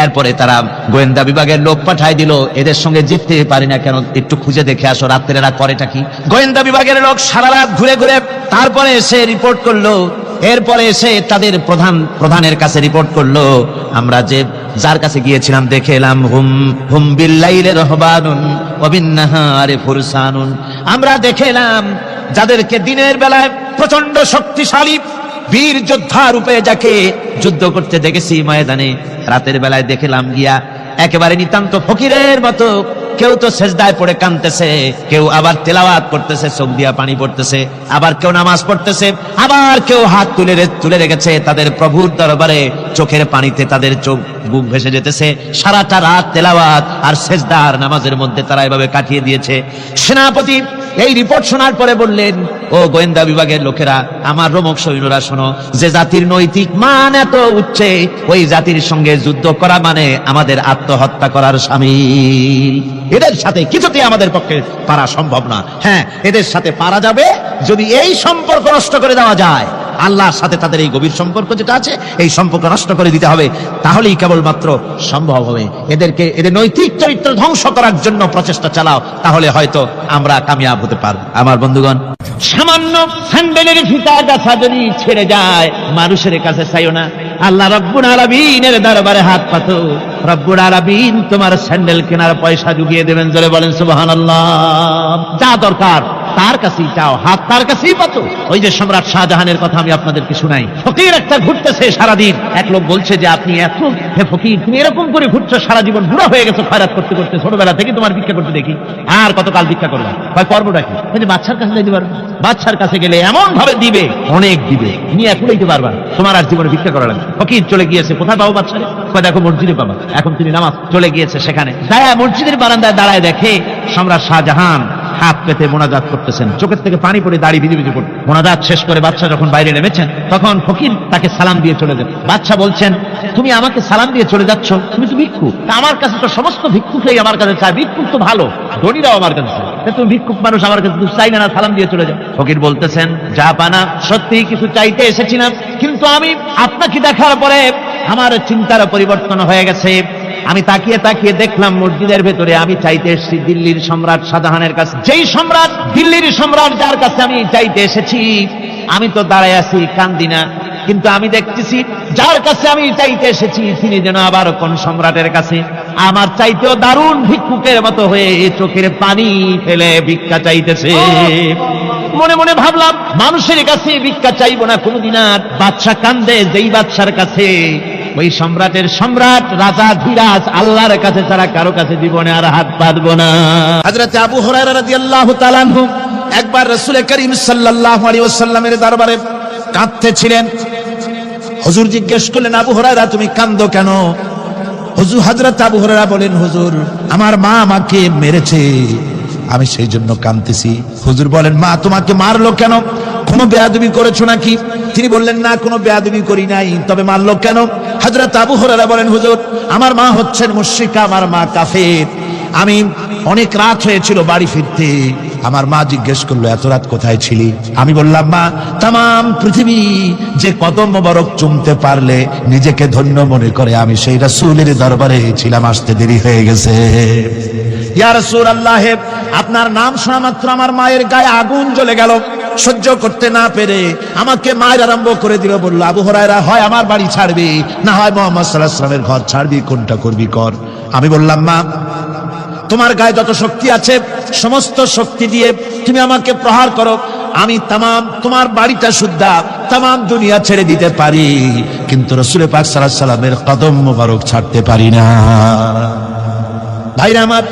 এরপরে তারা গোয়েন্দা বিভাগের লোক পাঠায় দিল, এদের সঙ্গে জিততে পারি না কেন, একটু খুঁজে দেখে আসো রাত্রে এরা করেটা কি। গোয়েন্দা বিভাগের লোক সারা রাত ঘুরে ঘুরে তারপরে এসে রিপোর্ট করলো। এরপরে এসে তাদের প্রধানের কাছে রিপোর্ট করলো, আমরা যার কাছে গিয়েছিলাম দেখে এলাম হুম বিল্লাইলি রাহবানুন ওয়া বিন্নাহারি ফুরসানুন, আমরা দেখে এলাম যাদেরকে দিনের বেলায় প্রচন্ড শক্তিশালী বীর যোদ্ধা রূপে যাকে যুদ্ধ করতে দেখেছি ময়দানে, রাতের বেলায় দেখলাম গিয়া একেবারে নিতান্ত ফকিরের মতো কেউ তো সেজদায় পড়ে কাঁদতেছে, কেউ আবার তেলাওয়াত করতেছে, চোখ দিয়া পানি পড়তেছে, আবার কেউ নামাজ পড়তেছে, আবার কেউ হাত তুলে রেখেছে তাদের প্রভুর দরবারে, চোখের পানিতে তাদের চোখ বুক ভেসে যেতেছে। সারাটা রাত তেলাওয়াত আর সেজদা আর নামাজের মধ্যে তারা এভাবে কাটিয়ে দিয়েছে। সেনাপতি এই রিপোর্ট শোনার পরে বললেন, ও গোয়েন্দা বিভাগের লোকেরা, আমার রোমক সৈন্যরা শোনো, যে জাতির নৈতিক মান এত উচ্চে, ওই জাতির সঙ্গে যুদ্ধ করা মানে আমাদের আত্মহত্যা করার শামিল। এদের সাথে কিছুতেই আমাদের পক্ষে পারা সম্ভব না। হ্যাঁ, এদের সাথে পারা যাবে যদি এই সম্পর্ক নষ্ট করে দেওয়া যায়। আল্লাহর সাথে তাদের এই গভীর সম্পর্ক যেটা আছে, এই সম্পর্ক নষ্ট করে দিতে হবে, তাহলেই কেবলমাত্র সম্ভব হবে। এদের নৈতিক চরিত্র ধ্বংস করার জন্য প্রচেষ্টা চালাও, তাহলে হয়তো আমরা কামিয়াব হতে পারব। আমার বন্ধুগণ, সামান্য স্যান্ডেলের ফিতা গাছা যদি ছেড়ে যায়, মানুষের কাছে চাইও না, আল্লাহ রব্বুল আলামিনের দরবারে হাত পাতো, রব্বুল আলামিন তোমার স্যান্ডেল কেনার পয়সা জুগিয়ে দেবেন। জোরে বলেন সুবহানাল্লাহ। যা দরকার তার কাছেই চাও, হাত তার কাছেই পাতো। ওই যে সম্রাট শাহজাহানের কথা আমি আপনাদেরকে শুনাই, ফকির একটা ঘুরতেছে সারাদিন, এক লোক বলছে যে আপনি এত ফকির, তুমি এরকম করে ঘুরছো সারা জীবন, বুড়া হয়ে গেছো খয়রাত করতে করতে, ছোটবেলা থেকে তোমার ভিক্ষা করতে দেখি, আর কতকাল ভিক্ষা করবে? করবোটা কি? বাচ্চার কাছে যাইতে পারবে, বাচ্চার কাছে গেলে এমন ভাবে দিবে, অনেক দিবে, নিয়ে এখন দিতে পারবা, তোমার আর জীবনে ভিক্ষা করা লাগবে। ফকির চলে গিয়েছে, কোথায় পাবো বাচ্চারে? দেখো মসজিদে পাবা। এখন তিনি নামাজ চলে গিয়েছে, সেখানে মসজিদের বারান্দায় দাঁড়ায় দেখে সম্রাট শাহজাহান হাত পেতে মোনাজাত করতেছেন, চোখের থেকে পানি পড়ে দাড়ি ভিজে ভিজে পড়ে। মোনাজাত শেষ করে বাদশা যখন বাইরে নেমেছেন, তখন ফকির তাকে সালাম দিয়ে চলে যান। বাদশা বলছেন, তুমি আমাকে সালাম দিয়ে চলে যাচ্ছ, তুমি তো ভিক্ষুক, আমার কাছে তো সমস্ত ভিক্ষুকই আমার কাছে চায়, ভিক্ষুক তো ভালো, ধনীরাও আমার কাছে চায়, তুমি ভিক্ষুক মানুষ, আমার কাছে চাই না, সালাম দিয়ে চলে যাও। ফকির বলতেছেন, যা পানা সত্যি কিছু চাইতে এসেছিলাম, কিন্তু আমি আপনাকে দেখার পরে আমার চিন্তার পরিবর্তন হয়ে গেছে। আমি তাকিয়ে তাকিয়ে দেখলাম মসজিদের ভেতরে আমি চাইতে এসেছি দিল্লির সম্রাট শাহজাহানের কাছে, যেই সম্রাট, দিল্লির সম্রাট যার কাছে আমি চাইতে এসেছি, আমি তো দাঁড়ায় আছি কান্দি না, কিন্তু আমি দেখতেছি যার কাছে আমি চাইতে এসেছি তিনি যেন আবার কোন সম্রাটের কাছে আমার চাইতেও দারুণ ভিক্ষুকের মতো হয়ে চোখের পানি ফেলে ভিক্ষা চাইতেছে। মনে মনে ভাবলাম, মানুষের কাছে ভিক্ষা চাইবো না কোনদিন আর। বাদশা কান্দে, যেই বাদশার কাছে, ওই সম্রাটের সম্রাট, রাজা ধীরাজ, আল্লাহর কাছে ছাড়া কারো কাছে জীবনে আর হাত পাতবো না। হযরত আবু হুরায়রা রাদিয়াল্লাহু তাআলা আনহু একবার রাসূল করিম সাল্লাল্লাহু আলাইহি ওয়াসাল্লামের দরবারে কাঁদতেছিলেন। হুজুর জিজ্ঞেস করলেন, আবু হুরায়রা তুমি কাঁদো কেন? হুজুর, হযরত আবু হুরায়রা বলেন, হুজুর আমার মা আমাকে মেরেছে, আমি সেই জন্য কাঁদতেছি। হুজুর বলেন, মা তোমাকে মারলো কেন? কোনো বেয়াদবি করেছো নাকি? তিনি বললেন, না কোনো বেয়াদবি করি নাই, তবে মারলো কেন? হযরত আবু হুরায়রা বলেন, হুজুর আমার মা হচ্ছেন মুশরিকা, আমার মা কাফের। আমি অনেক রাত হয়েছিল বাড়ি ফিরতে, আমার মা জিজ্ঞেস করলো, এত রাত কোথায় ছিলি? আমি বললাম, মা তাম পৃথিবী যে কদম মোবারক চুমতে পারলে নিজেকে ধন্য মনে করে, আমি সেই রাসূলের দরবারে ছিলাম, আসতে দেরি হয়ে গেছে। ইয়া রাসূলুল্লাহ, আপনার নাম শোনা মাত্র আমার মায়ের গায়ে আগুন জ্বলে গেল, সহ্য করতে না পেরে আমাকে মায়ের আরম্ভ করে দিল। বলল, আবু হুরায়রা হয় আমার বাড়ি ছাড়বি, না হয় মুহাম্মদ সাল্লাল্লাহু আলাইহি ওয়াসাল্লামের ঘর ছাড়বি, কোনটা করবি কর। আমি বললাম, মা তোমার গায়ে যত শক্তি আছে সমস্ত শক্তি দিয়ে তুমি আমাকে প্রহার করো, আমি তামাম তোমার বাড়িটা সুদ্ধা তামাম দুনিয়া ছেড়ে দিতে পারি, কিন্তু রাসূল পাক সাল্লাল্লাহু আলাইহি ওয়াসাল্লামের কদম মোবারক ছাড়তে পারি না। ভাইরা আমার,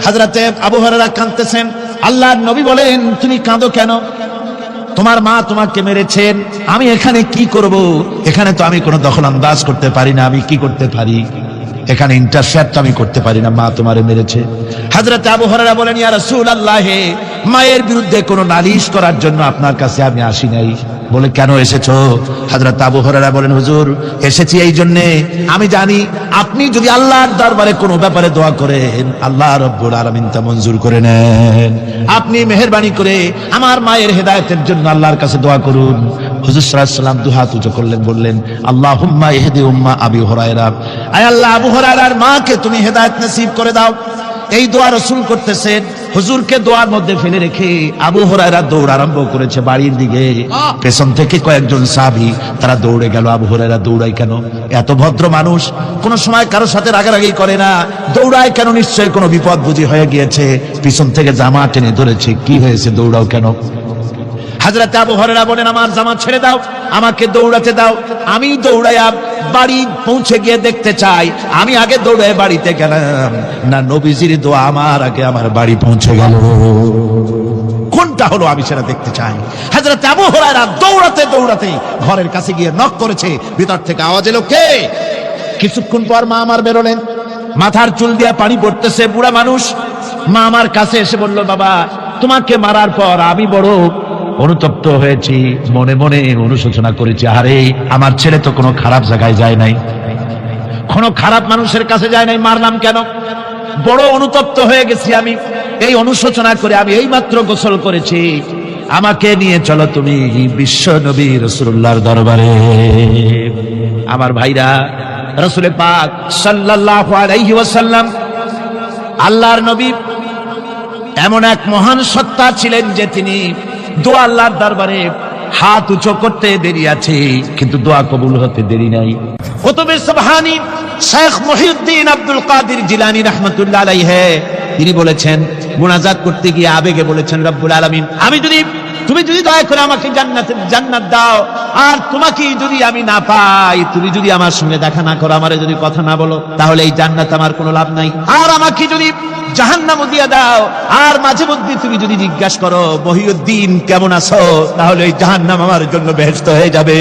হযরতে আবু হুরায়রা কাঁদতেছেন। আল্লাহর নবী বলেন, তুমি কাঁদো কেন? তোমার মা তোমাকে মেরেছেন, আমি এখানে কি করব? এখানে তো আমি কোনো দখল আন্দাজ করতে পারি না, আমি কি করতে পারি? এখানে ইন্টারফেয়ার তো আমি করতে পারি না, মা তোমারে মেরেছে। হযরত আবু হুরায়রা বলেন, ইয়া রাসূলুল্লাহ, মায়ের বিরুদ্ধে কোনো নালিশ করার জন্য আপনার কাছে আমি আসি নাই, বলে কেন এসেছো? হযরত আবু হুরায়রা বলেন, হুজুর এসেছি এই জন্যে, আমি জানি আপনি যদি আল্লাহর দরবারে কোনো ব্যাপারে দোয়া করেন আল্লাহ রাব্বুল আলামিন তা মঞ্জুর করে নেন। আপনি মেহেরবানি করে আমার মায়ের হেদায়েতের জন্য আল্লাহর কাছে দোয়া করুন। হুজুর সাল্লাল্লাহু আলাইহি ওয়াসাল্লাম দুহাত উঁচু করলেন, বললেন আল্লাহুম্মা ইহদি উম্মা আবি হুরায়রা, আয় আল্লাহ আবু হুরায়রার মাকে তুমি হেদায়েত নসিব করে দাও। এই দোয়া রাসূল করতেছেন, হুজুরকে দোয়ার মধ্যে ফেলে রেখে আবু হুরায়রা দৌড় আরম্ভ করেছে বাড়ির দিকে। পেছন থেকে কয়েকজন সাহাবী তারা দৌড়ে গেল। আবু হুরায়রা দৌড়ায় কেন? এত ভদ্র মানুষ, কোন সময় কারোর সাথে রাগারাগি করে না, দৌড়ায় কেন? নিশ্চয়ই কোনো বিপদ বুঝি হয়ে গিয়েছে, পিছন থেকে জামা টেনে ধরেছে। কি হয়েছে, দৌড়াও কেন? হযরত আবু হুরায়রা বলেন, আমার জামা ছেড়ে দাও, আমাকে দৌড়াতে দাও, আমি দৌড়াইয়া বাড়ি পৌঁছে গিয়ে দেখতে চাই আমি আগে দৌড়ে বাড়িতে গেলাম না নবীজির দোয়া আমার আগে আমার বাড়ি পৌঁছে গেল। কোনটা হলো আমি সেটা দেখতে চাই। হযরত আবু হুরায়রা দৌড়াতে দৌড়াতে ঘরের কাছে গিয়ে নক করেছে। ভিতর থেকে আওয়াজ এলো, কে? কিছুক্ষণ পর মা আমার বেরোলেন, মাথার চুল দিয়ে পানি পড়তেছে, বুড়া মানুষ। মা আমার কাছে এসে বলল, বাবা তোমাকে মারার পর আমি বড় অনুতপ্ত হয়েছি, মনে মনে অনুশোচনা করেছি, আরে আমার ছেলে তো কোনো খারাপ জায়গায় যায় নাই, কোনো খারাপ মানুষের কাছে যায় নাই, মারলাম কেন? বড় অনুতপ্ত হয়ে গেছি আমি। এই অনুশোচনা করে আমি এইমাত্র গোসল করেছি, আমাকে নিয়ে চলো তুমি বিশ্ব নবী রাসূলুল্লাহর দরবারে। আমার ভাইরা, রাসূল পাক সাল্লাল্লাহু আলাইহি ওয়াসাল্লাম আল্লাহর নবী এমন এক মহান সত্তা ছিলেন যে তিনি দোয়া আল্লাহর দরবারে হাত উঁচু করতে দেরি আছে, কিন্তু দোয়া কবুল হতে দেরি নাই। কুতুবে সুবহানী শেখ মুহিউদ্দিন আব্দুল কাদের জিলানী রাহমাতুল্লাহ আলাইহি তিনি বলেছেন, মুনাজাত করতে গিয়ে আবেগে বলেছেন, রব্বুল আলামিন তুমি যদি দয়া করে আমাকে জান্নাত দাও, আর তোমাকে যদি আমি না পাই, তুমি যদি আমার সঙ্গে দেখা না করো, আমারে যদি কথা না বলো, তাহলে এই জান্নাত আমার কোনো লাভ নাই। আর আমাকে যদি জাহান্নামও দিয়ে দাও, আর মাঝে মধ্যে তুমি যদি জিজ্ঞাসা করো মহিউদ্দিন কেমন আছো, তাহলে এই জাহান্নাম আমার জন্য বেহেশত হয়ে যাবে।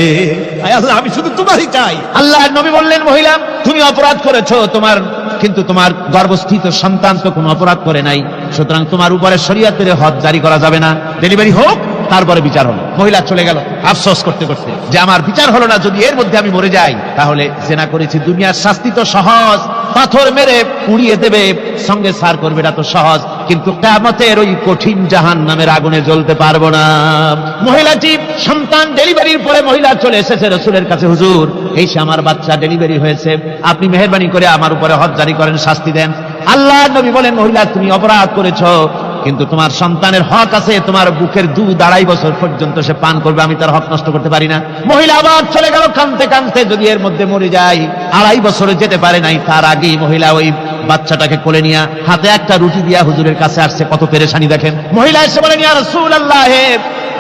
আয় আল্লাহ, আমি শুধু তোমারই চাই। আল্লাহর নবী বললেন, মহিলা তুমি অপরাধ করেছো, কিন্তু তোমার গর্ভস্থিত সন্তান তো কোনো অপরাধ করে নাই, সুতরাং তোমার উপরে শরীয়তের হদ জারি করা যাবে না, ডেলিভারি হোক, তারপরে বিচার হলো। মহিলা চলে গেল আফসোস করতে করতে যে আমার বিচার হলো না, যদি এর মধ্যে আমি মরে যাই তাহলে জেনা করেছি। দুনিয়ার শাস্তি তো সহজ, পাথর মেরে পুড়িয়ে দেবে, সঙ্গে সার করবে, এটা তো সহজ, কিন্তু কিয়ামতের ওই কঠিন জাহান্নামের আগুনে জ্বলতে পারবো না। মহিলাটি সন্তান ডেলিভারির পরে মহিলা চলে এসেছে রাসূলের কাছে, হুজুর এই সে আমার বাচ্চা ডেলিভারি হয়েছে, আপনি মেহেরবানি করে আমার উপরে হদ জারি করেন, শাস্তি দেন। আল্লাহর নবী বলেন, মহিলা তুমি অপরাধ করেছো, কিন্তু তোমার সন্তানের হক আছে, তোমার বুকের দুধ 2.5 বছর পর্যন্ত সে পান করবে, আমি তার হক নষ্ট করতে পারি না। মহিলা আবার চলে গেল কাঁদতে কাঁদতে, যদি এর মধ্যে মরে যায়, 2.5 বছরে যেতে পারে নাই, তার আগেই মহিলা ওই বাচ্চাটাকে কোলে নিয়ে হাতে একটা রুটি দিয়া হুজুরের কাছে আসছে। কত পেরেশানি দেখেন। মহিলা এসে বলেন, ইয়া রাসূলুল্লাহ,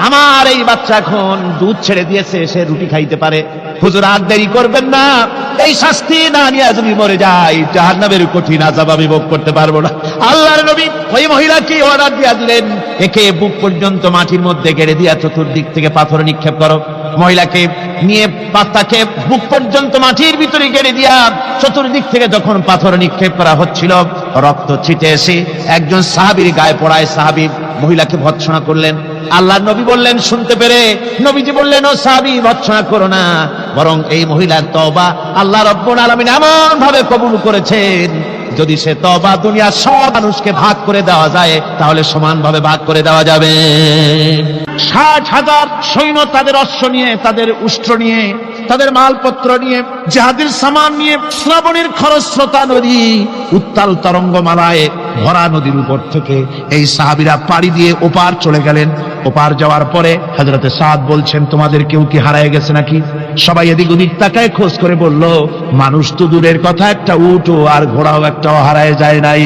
আমার এই বাচ্চা এখন দুধ ছেড়ে দিয়েছে, সে রুটি খাইতে পারে, হুজুর আর দেরি করবেন না, এই শাস্তি না নিয়ে যদি মরে যায় জাহান্নামের কঠিন আযাব আমি ভোগ করতে পারবো না। আল্লাহর নবী ওই মহিলাকে অর্ডার দিয়া দিলেন, একে বুক পর্যন্ত মাটির মধ্যে গেড়ে দিয়া চতুর্দিক থেকে পাথর নিক্ষেপ করো। মহিলাকে নিয়ে বাচ্চাকে বুক পর্যন্ত মাটির ভিতরে গেড়ে দিয়া চতুর্দিক থেকে যখন পাথর নিক্ষেপ করা হচ্ছিল, রক্ত ছিটে এসে একজন সাহাবীর গায়ে পড়ায়। সাহাবী মহিলাকে ভৎসনা করলেন। আল্লাহর নবী বললেন, শুনতে পেরে নবীজি বললেন, ও সাহাবী ভৎসনা করো না, বরং এই মহিলার তওবা আল্লাহ রাব্বুল আলামিন এমন ভাবে কবুল করেছেন, যদি সে তওবা দুনিয়ার সব মানুষকে ভাগ করে দেওয়া যায় তাহলে সমানভাবে ভাগ করে দেওয়া যাবে। 60,000 সৈন্য তাদের অশ্ব নিয়ে, তাদের উষ্ট্র নিয়ে, তাদের মালপত্র নিয়ে, জিহাদের সামান নিয়ে শ্রাবণের খরস্রোতা নদী, উত্তাল তরঙ্গমালায় ভরা নদীর উপর থেকে এই সাহাবীরা পাড়ি দিয়ে ওপার চলে গেলেন। ওপার যাওয়ার পরে হযরতে সাদ বলছেন, তোমাদের কেউ কি হারায় গেছে নাকি? সবাই এদিক ওদিক তাকায় খোঁজ করে বলল, মানুষ তো দূরের কথা, একটা উটও আর ঘোড়াও একটাও হারায় যায় নাই।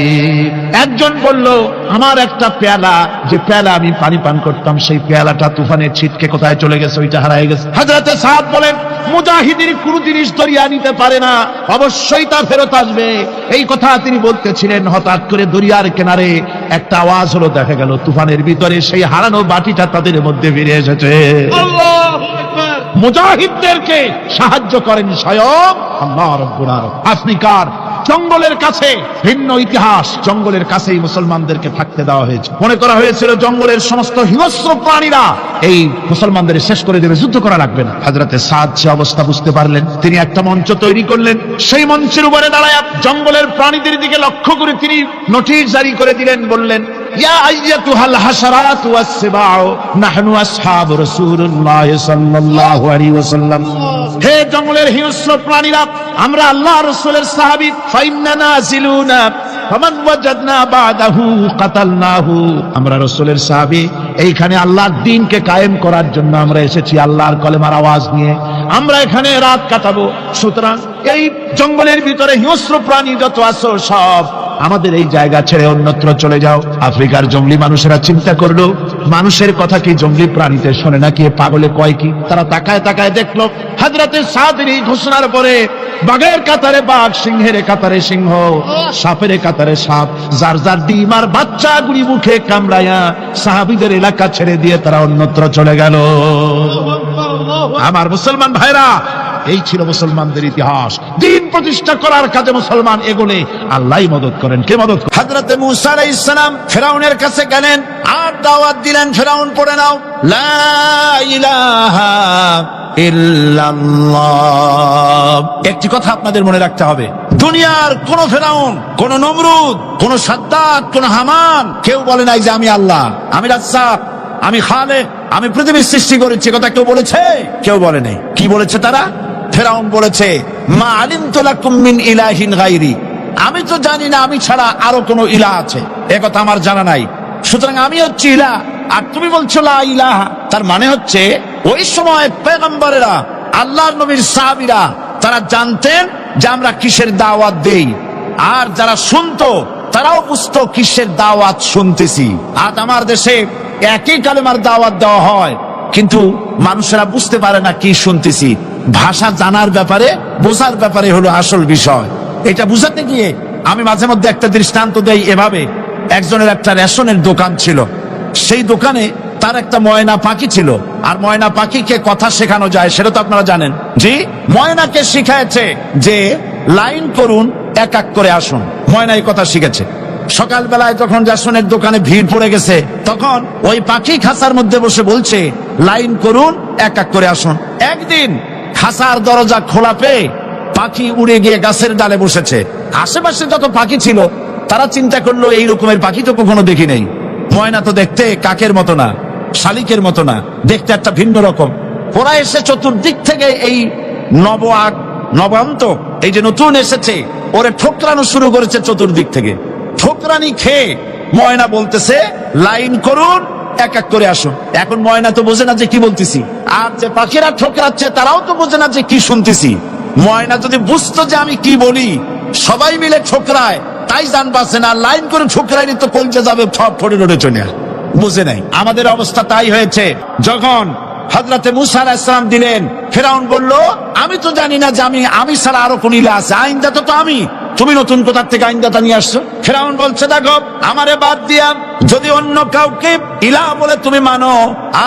একজন বলল, আমার একটা পেয়ালা, যে পেয়ালা আমি পানি পান করতাম, সেই পেয়ালাটা তুফানের ছিটকে কোথায় চলে গেছে, ওইটা হারায় গেছে। হযরতে সাদ বলেন, মুজাহিদের কোন জিনিস দরিয়া নিতে পারে না, অবশ্যই তা ফেরত আসবে। এই কথা তিনি বলতেছিলেন, হঠাৎ করে দরিয়ার কিনারে একটা আওয়াজ হলো, দেখা গেল তুফানের ভিতরে সেই হারানো বাটিটা তাদের মধ্যে ফিরে এসেছে। আল্লাহু আকবার। মুজাহিদদেরকে সাহায্য করেন স্বয়ং আল্লাহ রাব্বুল আলামিন। আপনি কার? জঙ্গলের কাছে, ভিন্ন ইতিহাস, জঙ্গলের কাছেই মুসলমানদেরকে থাকতে দেওয়া হয়েছে। মনে করা হয়েছিল জঙ্গলের সমস্ত হিংস্র প্রাণীরা এই মুসলমানদের শেষ করে দেবে, যুদ্ধ করা লাগবে না। হযরতে সাদ সে অবস্থা বুঝতে পারলেন, তিনি একটা মঞ্চ তৈরি করলেন। সেই মঞ্চের উপরে দাঁড়ায় জঙ্গলের প্রাণীদের দিকে লক্ষ্য করে তিনি নোটিশ জারি করে দিলেন, বললেন, ইয়া আইয়াতুহাল হাশারাতু ওয়াস-সিবাউ নাহনু আসহাবু রাসূলুল্লাহ সাল্লাল্লাহু আলাইহি ওয়াসাল্লাম। হে জঙ্গলের হিংস্র প্রাণীরা, আমরা আল্লাহর রাসূলের সাহাবী, ফাইন্না নাজিলুনা ফামান ওয়াজাদনা বাদাহু কাতালনাহু। আমরা রাসূলের সাহাবী, এইখানে আল্লাহর দ্বীনকে কায়েম করার জন্য আমরা এসেছি, আল্লাহর কলেমার আওয়াজ নিয়ে আমরা এখানে রাত কাটাবো। সুতরাং এই জঙ্গলের ভিতরে হিংস্র প্রাণী যত আছো সব আমাদের এই জায়গা ছেড়ে অন্যত্র চলে যাও। আফ্রিকার জঙ্গলি মানুষেরা চিন্তা করলো, মানুষের কথা কি জঙ্গলি প্রাণীতে শোনে নাকি, পাগলে কয় কি? তারা তাকায় তাকায় দেখলো হযরতে সাদের এই ঘোষণার পরে বাঘের কাতারে বাঘ, সিংহের কাতারে সিংহ, সাপের কাতারে সাপ, যার যার ডিম আর বাচ্চা গুলি মুখে কামড়ায়া সাহাবীদের এলাকা ছেড়ে দিয়ে তারা অন্যত্র চলে গেল। আমার মুসলমান ভাইরা, এই ছিল মুসলমানদের ইতিহাস। দ্বীন প্রতিষ্ঠা করার কাজে মুসলমান এগোলে আল্লাহই মদত করেন। কে মদত করেন? হযরতে মূসা আলাইহিস সালাম ফেরাউনের কাছে গেলেন আর দাওয়াত দিলেন, ফেরাউন পড়ে নাও লা ইলাহা ইল্লাল্লাহ। একটি কথা আপনাদের মনে রাখতে হবে, দুনিয়ার কোন ফেরাউন, কোন নমরুদ, কোন সাদ্দাত, কোন হামান কেউ বলে নাই যে আমি আল্লাহ, আমি রাজ্জাক, আমি খালেক, আমি পৃথিবীর সৃষ্টি করেছি। কথা কেউ বলেছে? কেউ বলে নাই। কি বলেছে তারা? ফেরাউন বলেছে, মা আলিমতু লাকুম মিন ইলাহিন গায়রি, আমি তো জানি না আমি ছাড়া আরো কোন ইলাহ আছে, একথা আমার জানা নাই। সুতরাং আমি হচ্ছি ইলাহ আর তুমি বলছো লা ইলাহা। তার মানে হচ্ছে ওই সময় পয়গম্বরেরা, আল্লাহর নবীর সাহাবীরা তারা জানতেন যে আমরা কিসের দাওয়াত দেই, আর যারা শুনতো তারাও বুঝতো কিসের দাওয়াত শুনতেছি। আজ আমার দেশে একই কালেমার দাওয়াত দেওয়া হয়, কিন্তু মানুষেরা বুঝতে পারে না কি শুনতেছি। ভাষা জানার ব্যাপারে, বোঝার ব্যাপারে হলো আসল বিষয়। এটা বুঝাতে গিয়ে আমি মাঝে মধ্যে একটা দৃষ্টান্ত দেই এভাবে। একজনের একটা রেশনের দোকান ছিল, সেই দোকানে তার একটা ময়না পাখি ছিল। আর ময়না পাখিকে কথা শেখানো যায় সেটা তো আপনারা জানেন। জি, ময়নাকে শিখায়েছে যে লাইন করুন, এক এক করে আসুন। ময়না এই কথা শিখেছে। সকালবেলায় যখন রেশনের দোকানে ভিড় পড়ে গেছে, তখন ওই পাখি খাঁচার মধ্যে বসে বলছে লাইন করুন, এক এক করে আসুন। একদিন খাঁচার দরজা খোলা পেয়ে পাখি উড়ে গিয়ে গাছের ডালে বসেছে। আশেপাশে যত পাখি ছিল তারা চিন্তা করলো এই রকমের পাখি তো কখনো দেখি নেই। ময়না তো দেখতে কাকের মতো না, শালিকের মতো না, দেখতে একটা ভিন্ন রকম। ওরা এসে চতুর্দিক থেকে এই নবান্ত, এই যে নতুন এসেছে, ওরে ঠোকরানো শুরু করেছে চতুর্দিক থেকে। ঠোকরানি খেয়ে ময়না বলতেছে লাইন করুন, এক এক করে আসুন। এখন ময়না তো বোঝে না যে কি বলতেছি, আর যে পাখিরা ঠোকরাচ্ছে তারাও তো বোঝে না যে কি শুনতেছি। ময়না যদি বুঝতো যে আমি কি বলি, সবাই মিলে ঠোকরায়, তাই জান পাচ্ছে না। লাইন করে ঠোকরাইনি তো কলজে যাবে, সব ফটে ফটে চলে বুঝে নাই। আমাদের অবস্থা তাই হয়েছে। যখন হযরতে মূসা আলাইহিস সালাম দিলেন, ফেরাউন বলল আমি তো জানি না যে আমি ছাড়া আরো কোন ইলাহ আছে, আইনদাতা তো আমি, তুমি নতুন কোথা থেকে আইনদাতা নিয়ে আসছো? ফেরাউন বলছে দেখো, আমারে বাদ দিয়া যদি অন্য কাউকে ইলাহ বলে তুমি মানো,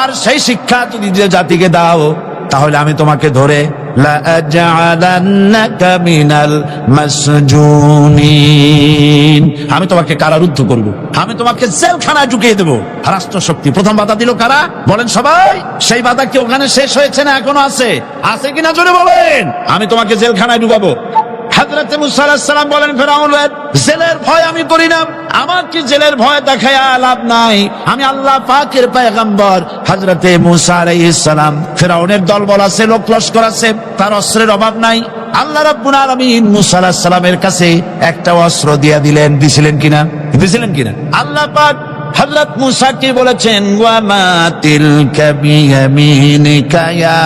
আর সেই শিক্ষা যদি যে জাতিকে দাও, তাহলে আমি তোমাকে ধরে লাআজআলান্নাকা মিনাল মাসজুনিন, আমি তোমাকে কারারুদ্ধ করব, আমি তোমাকে জেলখানায় ঢুকিয়ে দেবো। রাষ্ট্রশক্তি প্রথম বাধা দিল কারা? বলেন সবাই। সেই বাধা কি ওখানে শেষ হয়েছে না এখনো আছে? আছে কিনা জোরে বলেন। আমি তোমাকে জেলখানায় ঢুকাবো। হযরত মূসা আলাইহিস সালাম বলেন, ফেরাউন জেলের ভয় আমি করি না, আমার কি জেলের ভয় দেখায়া লাভ নাই, আমি আল্লাহ পাকের পয়গম্বর। হযরতে মূসা আলাইহিস সালাম, ফেরাউনের দলবল আছে, লোক লস্কর আছে, তার অস্ত্রের অভাব নাই। আল্লাহ রাব্বুল আলামিন মূসা আলাইহিস সালামের কাছে একটা অস্ত্র দিয়ে দিলেন। দিছিলেন কিনা? আল্লাহ পাক হযরত মূসা কি বলেছেন, ওয়া মা তিলকা বিয়ামিনিকা ইয়া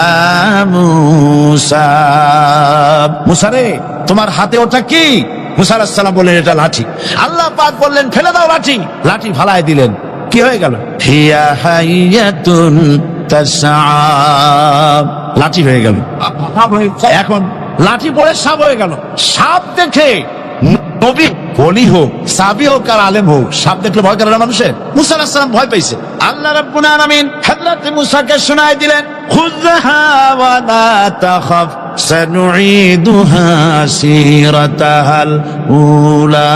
মূসা, মূসা রে তোমার হাতে ওটা কি? মূসা আলাইহিস সালাম বললেন এটা লাঠি। আল্লাহ পাক বললেন ফেলে দাও লাঠি। লাঠি ফালায় দিলেন। কি হয়ে গেল? হিয়া হাইয়াতুন তাসআ, লাঠি হয়ে গেল। এখন লাঠি পড়ে সাপ হয়ে গেল। সাপ দেখে নবী বলি হোক, সাবি হোক আর আলেম হোক, সাপ দেখলে ভয় করে না মানুষের? মূসা আলাইহিস সালাম ভয় পাইছে। আল্লাহ রাব্বুল আলামিন হযরত মূসাকে শোনায় দিলেন, খুযহা ওয়া লা তাখাফ সানুঈদুহা সিরাতাহাল উলা।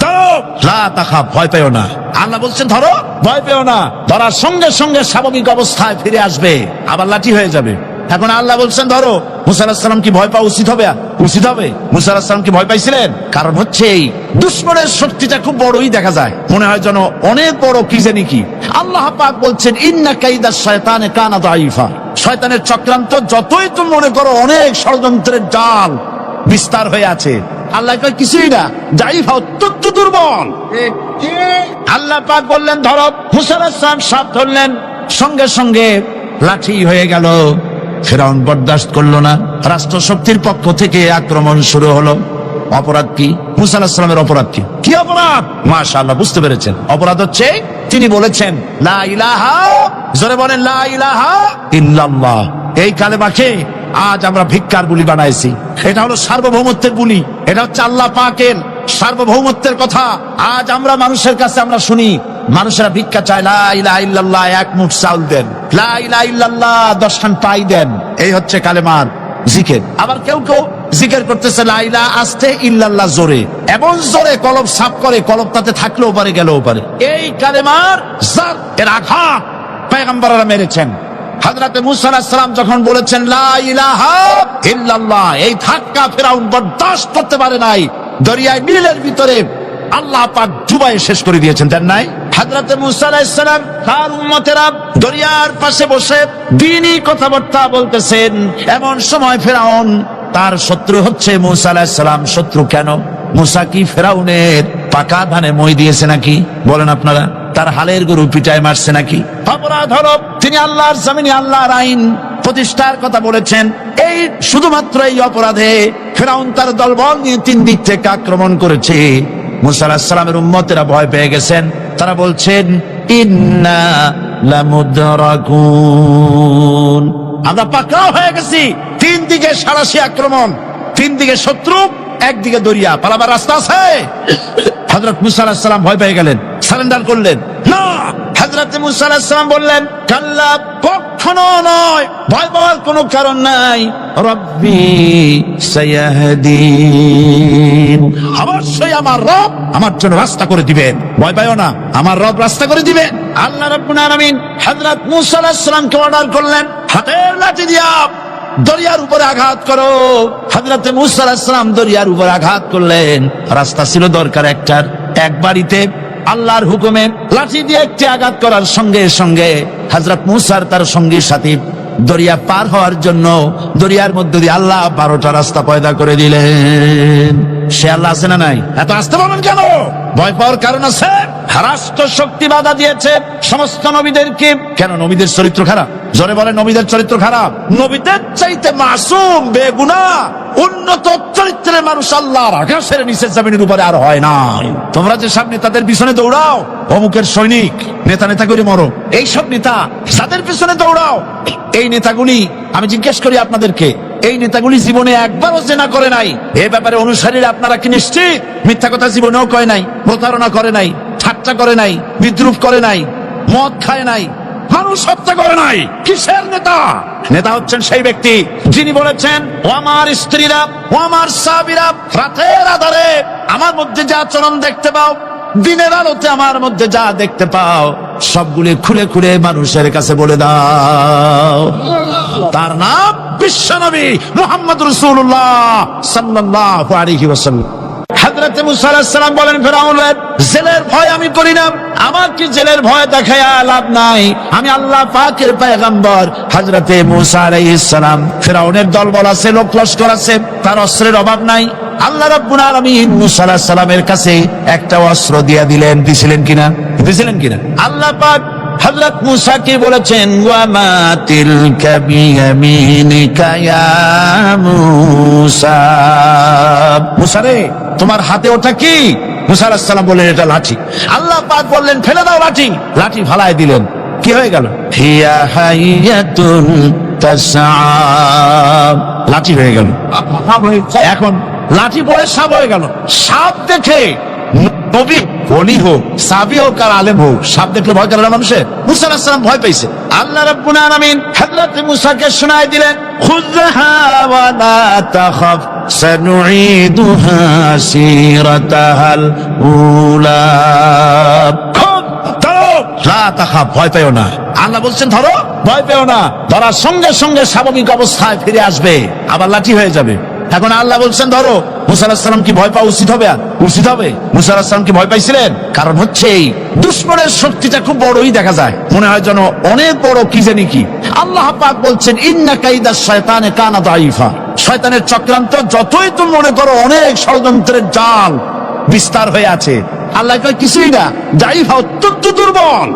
ধরো, লা তাখাফ, ভয় পেও না। আল্লাহ বলছেন ধরো, ভয় পেও না। ধরার সঙ্গে সঙ্গে স্বাভাবিক অবস্থায় ফিরে আসবে, আবার লাঠি হয়ে যাবে। এখন আল্লাহ বলছেন ধরো, মুসা আলাইহিস সালাম কি ভয় পাওয়া উচিত হবে? উচিত হবে। মুসা আলাইহিস সালাম কি ভয় পাইছিলেন? কারণ হচ্ছে এই দুশমনের শক্তিটা খুব বড়ই দেখা যায়, মনে হয় যেন অনেক বড়, কি জানি কি। আল্লাহ পাক বলছেন ইন্না কাইদাশ শায়তানে কানা দাঈফা। শয়তানের চক্রান্ত যতই তুমি মনে করো অনেক ষড়যন্ত্রের জাল বিস্তার হয়ে আছে, আল্লাহ কয় কিছুই না, দাঈফা, অত্যন্ত দুর্বল। আল্লাহ পাক বললেন ধরো, মুসা আলাইহিস সালাম সাপ ধরলেন, সঙ্গে সঙ্গে লাঠি হয়ে গেল। ফিরআউন বরদাস্ত করলো না, রাষ্ট্র শক্তির পক্ষ থেকে আক্রমণ শুরু হলো। অপরাধ কি? মুসা আলাইহিস সালামের অপরাধ কি? কি অপরাধ? মাশাআল্লাহ, বুঝতে পেরেছেন। অপরাধ হচ্ছে তিনি বলেছেন লা ইলাহা, জোরে বলেন লা ইলাহা ইল্লাল্লাহ। এই কালেমাকে আজ আমরা ভিক্ষার বুলি বানাইছি। এটা হলো সার্বভৌমত্বের বুলি, এটা হচ্ছে আল্লাহ পাকের সার্বভৌমত্বের কথা। আজ আমরা মানুষের কাছে আমরা শুনি, মানুষেরা ভিক্ষা চায়, লা ইলাহা ইল্লাল্লাহ, এক মুঠ চাউল দেন, লা ইলাহা ইল্লাল্লাহ 10 খান পাই দেন। এই হচ্ছে কালেমার জিকির। আবার কেউ কেউ জিকির করতেছে লা ইলাহা আস্তে, ইল্লাল্লাহ জোরে, এমন জোরে কলব সাফ করে, কলব তাতে থাকলেও পারে গেলেও পারে। এই কালেমার জার, এর আঘাত পয়গম্বররা মেরেছেন। হযরত মুসা আলাইহিস সালাম যখন বলেছেন লা ইলাহা ইল্লাল্লাহ, এই ধাক্কা ফিরআউন বরদাস্ত করতে পারে নাই। দরিয়ায় নীলের ভিতরে আল্লাহ পাক ডুবাই শেষ করে দিয়েছেন, দেন নাই? হযরত মুসা আলাইহিস সালাম তার উম্মতেরা দরিয়ার পাশে বসে দ্বীনি কথাবার্তা বলতেছেন। এমন সময় ফিরআউন, তার শত্রু হচ্ছে মুসা আলাইহিস সালাম। শত্রু কেন? মুসা কি ফিরআউনের পাকা ধানে মই দিয়েছে নাকি? বলেন আপনারা, তার হালের গরু পিটায় মারছে নাকি? অপরাধ হলো তিনি আল্লাহর জমিনে আল্লাহর আইন প্রতিষ্ঠার কথা বলেছেন। এই শুধুমাত্র এই অপরাধে ফিরআউন তার দলবল নিয়ে 3 দিক থেকে আক্রমণ করেছে। মুসা আলাইহিস সালামের উম্মতেরা ভয় পেয়ে গেছেন। তারা বলছেন ইন্না লামুদরাকুন, আমরা পাকড়াও হয়ে গেছি। 3 দিকে সারাশি আক্রমণ, 3 দিকে শত্রু, একদিকে দরিয়া, পালাবার রাস্তা আছে? হযরত মুসা আলাইহিস সালাম ভয় পেয়ে গেলেন, সারেন্ডার করলেন না। হযরত মুসা আলাইহিস সালাম বললেন কাল্লা, কখনো নয়, ভয় পাওয়ার কোনো কারণ নাই। রব্বি সায়াহদিন, অবশ্যই আমার রব আমার জন্য রাস্তা করে দিবেন, ভয় পাইও না, আমার রব রাস্তা করে দিবেন। আল্লাহ রাব্বুল আলামিন হযরত মুসা আলাইহিস সালামকে অর্ডার করলেন হাতের লাঠি দিয়া দরিয়ার উপরে আঘাত করো। হযরত মুসা আলাইহিস সালাম দরিয়ার উপরে আঘাত করলেন। রাস্তা ছিল দরকার একটার, এক বাড়িতে আল্লাহর হুকুমে লাঠি দিয়ে একটি আঘাত করার সঙ্গে সঙ্গে হযরত মুসার তার সঙ্গীর সাথে দরিয়া পার হওয়ার জন্য দরিয়ার মধ্যে দিয়ে আল্লাহ 12টা রাস্তা পয়দা করে দিলেন। সে আল্লাহ আছে না নাই? এত আসতে বলেন কেন? ভয় পাওয়ার কারণ আছে। রাষ্ট্র শক্তি বাধা দিয়েছে সমস্ত নবীদেরকে। কেন? নবীদের চরিত্র খারাপ? জোরে বলে, নবীদের চরিত্র খারাপ? নবীদের চাইতে মাসুম, বেগুনাহ, উন্নত চরিত্রের মানুষ আল্লাহর আকাশের নিচের জমিনের উপরে আর হয় না। তোমরা যে সব নেতাদের পিছনে দৌড়াও, অমুকের সৈনিক, নেতা নেতা করে মরো, এইসব নেতা যাদের পিছনে দৌড়াও, এই নেতাগুলি, আমি জিজ্ঞেস করি আপনাদেরকে, এই নেতাগুলি জীবনে একবারও জেনা করে নাই? এ ব্যাপারে অনুসারীরা আপনারা কি নিশ্চিত? মিথ্যা কথা জীবনেও কয় নাই, প্রতারণা করে নাই, ঠাট্টা করে নাই, বিদ্রুপ করে নাই, মদ খায় নাই, মানুষ হত্যা করে নাই। কিসের নেতা? নেতা হচ্ছেন সেই ব্যক্তি যিনি বলেছেন ও আমার স্ত্রীরা, ও আমার সাহাবীরা, রাতের আধারে আমার মধ্যে যা আচরণ দেখতে পাও, দিনের আলোতে আমার মধ্যে যা দেখতে পাও, সবগুলি খুলে খুলে মানুষের কাছে বলে দাও। তার নাম বিশ্বনবী মুহাম্মদ রাসূলুল্লাহ সাল্লাল্লাহু আলাইহি ওয়াসাল্লাম। হযরত মুসা আলাইহিস সালাম বলেন ফিরআউনের জেলের ভয় আমি করি না, আমার কি জেলের ভয় দেখায়া লাভ নাই, আমি আল্লাহ পাকের পয়গম্বর। হযরত মুসা আলাইহিস সালাম, ফিরআউনের দলবল আছে, লোক লস্কর আছে, তার অস্ত্রের অভাব নাই। আল্লাহ রাব্বুল আলামিন মুসা আলাইহিস সালামের কাছে একটা অস্ত্র দিয়া দিলেন। দিছিলেন কিনা? দিছিলেন কিনা? আল্লাহ পাক হযরত মুসা কে বলেছেন ওয়া মা তিলকা বিয়ামিনিকা ইয়া মুসা, মুসা রে তোমার হাতে ওটা কি? মুসা আলাইহিস সালাম বললেন এটা লাঠি। আল্লাহ পাক বললেন ফেলে দাও লাঠি। লাঠি ফালায় দিলেন। কি হয়ে গেল? হিয়া হাইয়াতুন তাসআ, লাঠি হয়ে গেল। এখন লাঠি পড়ে সাপ হয়ে গেল। সাপ দেখে নবী ওলি হোক, সাহাবী হোক আর আলেম হোক, সাপ দেখলে ভয় করে না মানুষের? মুসা আলাইহিস সালাম ভয় পাইছে। আল্লাহ রাব্বুল আলামিন হযরত মুসাকে শোনায় দিলেন, খুযহা ওয়া লা তাখাফ সানুঈদুহা সিরাতাহাল উলা। লা তাখাফ, ভয় পেও না। আল্লাহ বলছেন ধরো, ভয় পেও না। ধরার সঙ্গে সঙ্গে স্বাভাবিক অবস্থায় ফিরে আসবে, আবার লাঠি হয়ে যাবে। এখন আল্লাহ বলছেন ধরো, মুসা আলাইহিস সালাম কি ভয় পাওয়া উচিত হবে? উচিত হবে। মুসা আলাইহিস সালাম কি ভয় পাইছিলেন? কারণ হচ্ছে এই দুশমনের শক্তিটা খুব বড়ই দেখা যায়, মনে হয় যেন অনেক বড় কি জানি কি। আল্লাহ পাক বলছেন ইন্না কাইদাশ শায়তানে কানা দাঈফা। শয়তানের চক্রান্ত যতই তুমি মনে করো অনেক ষড়যন্ত্রের জাল বিস্তার হয়ে আছে, আল্লাহ কয় কিছুই না, দাঈফা, অত্যন্ত দুর্বল।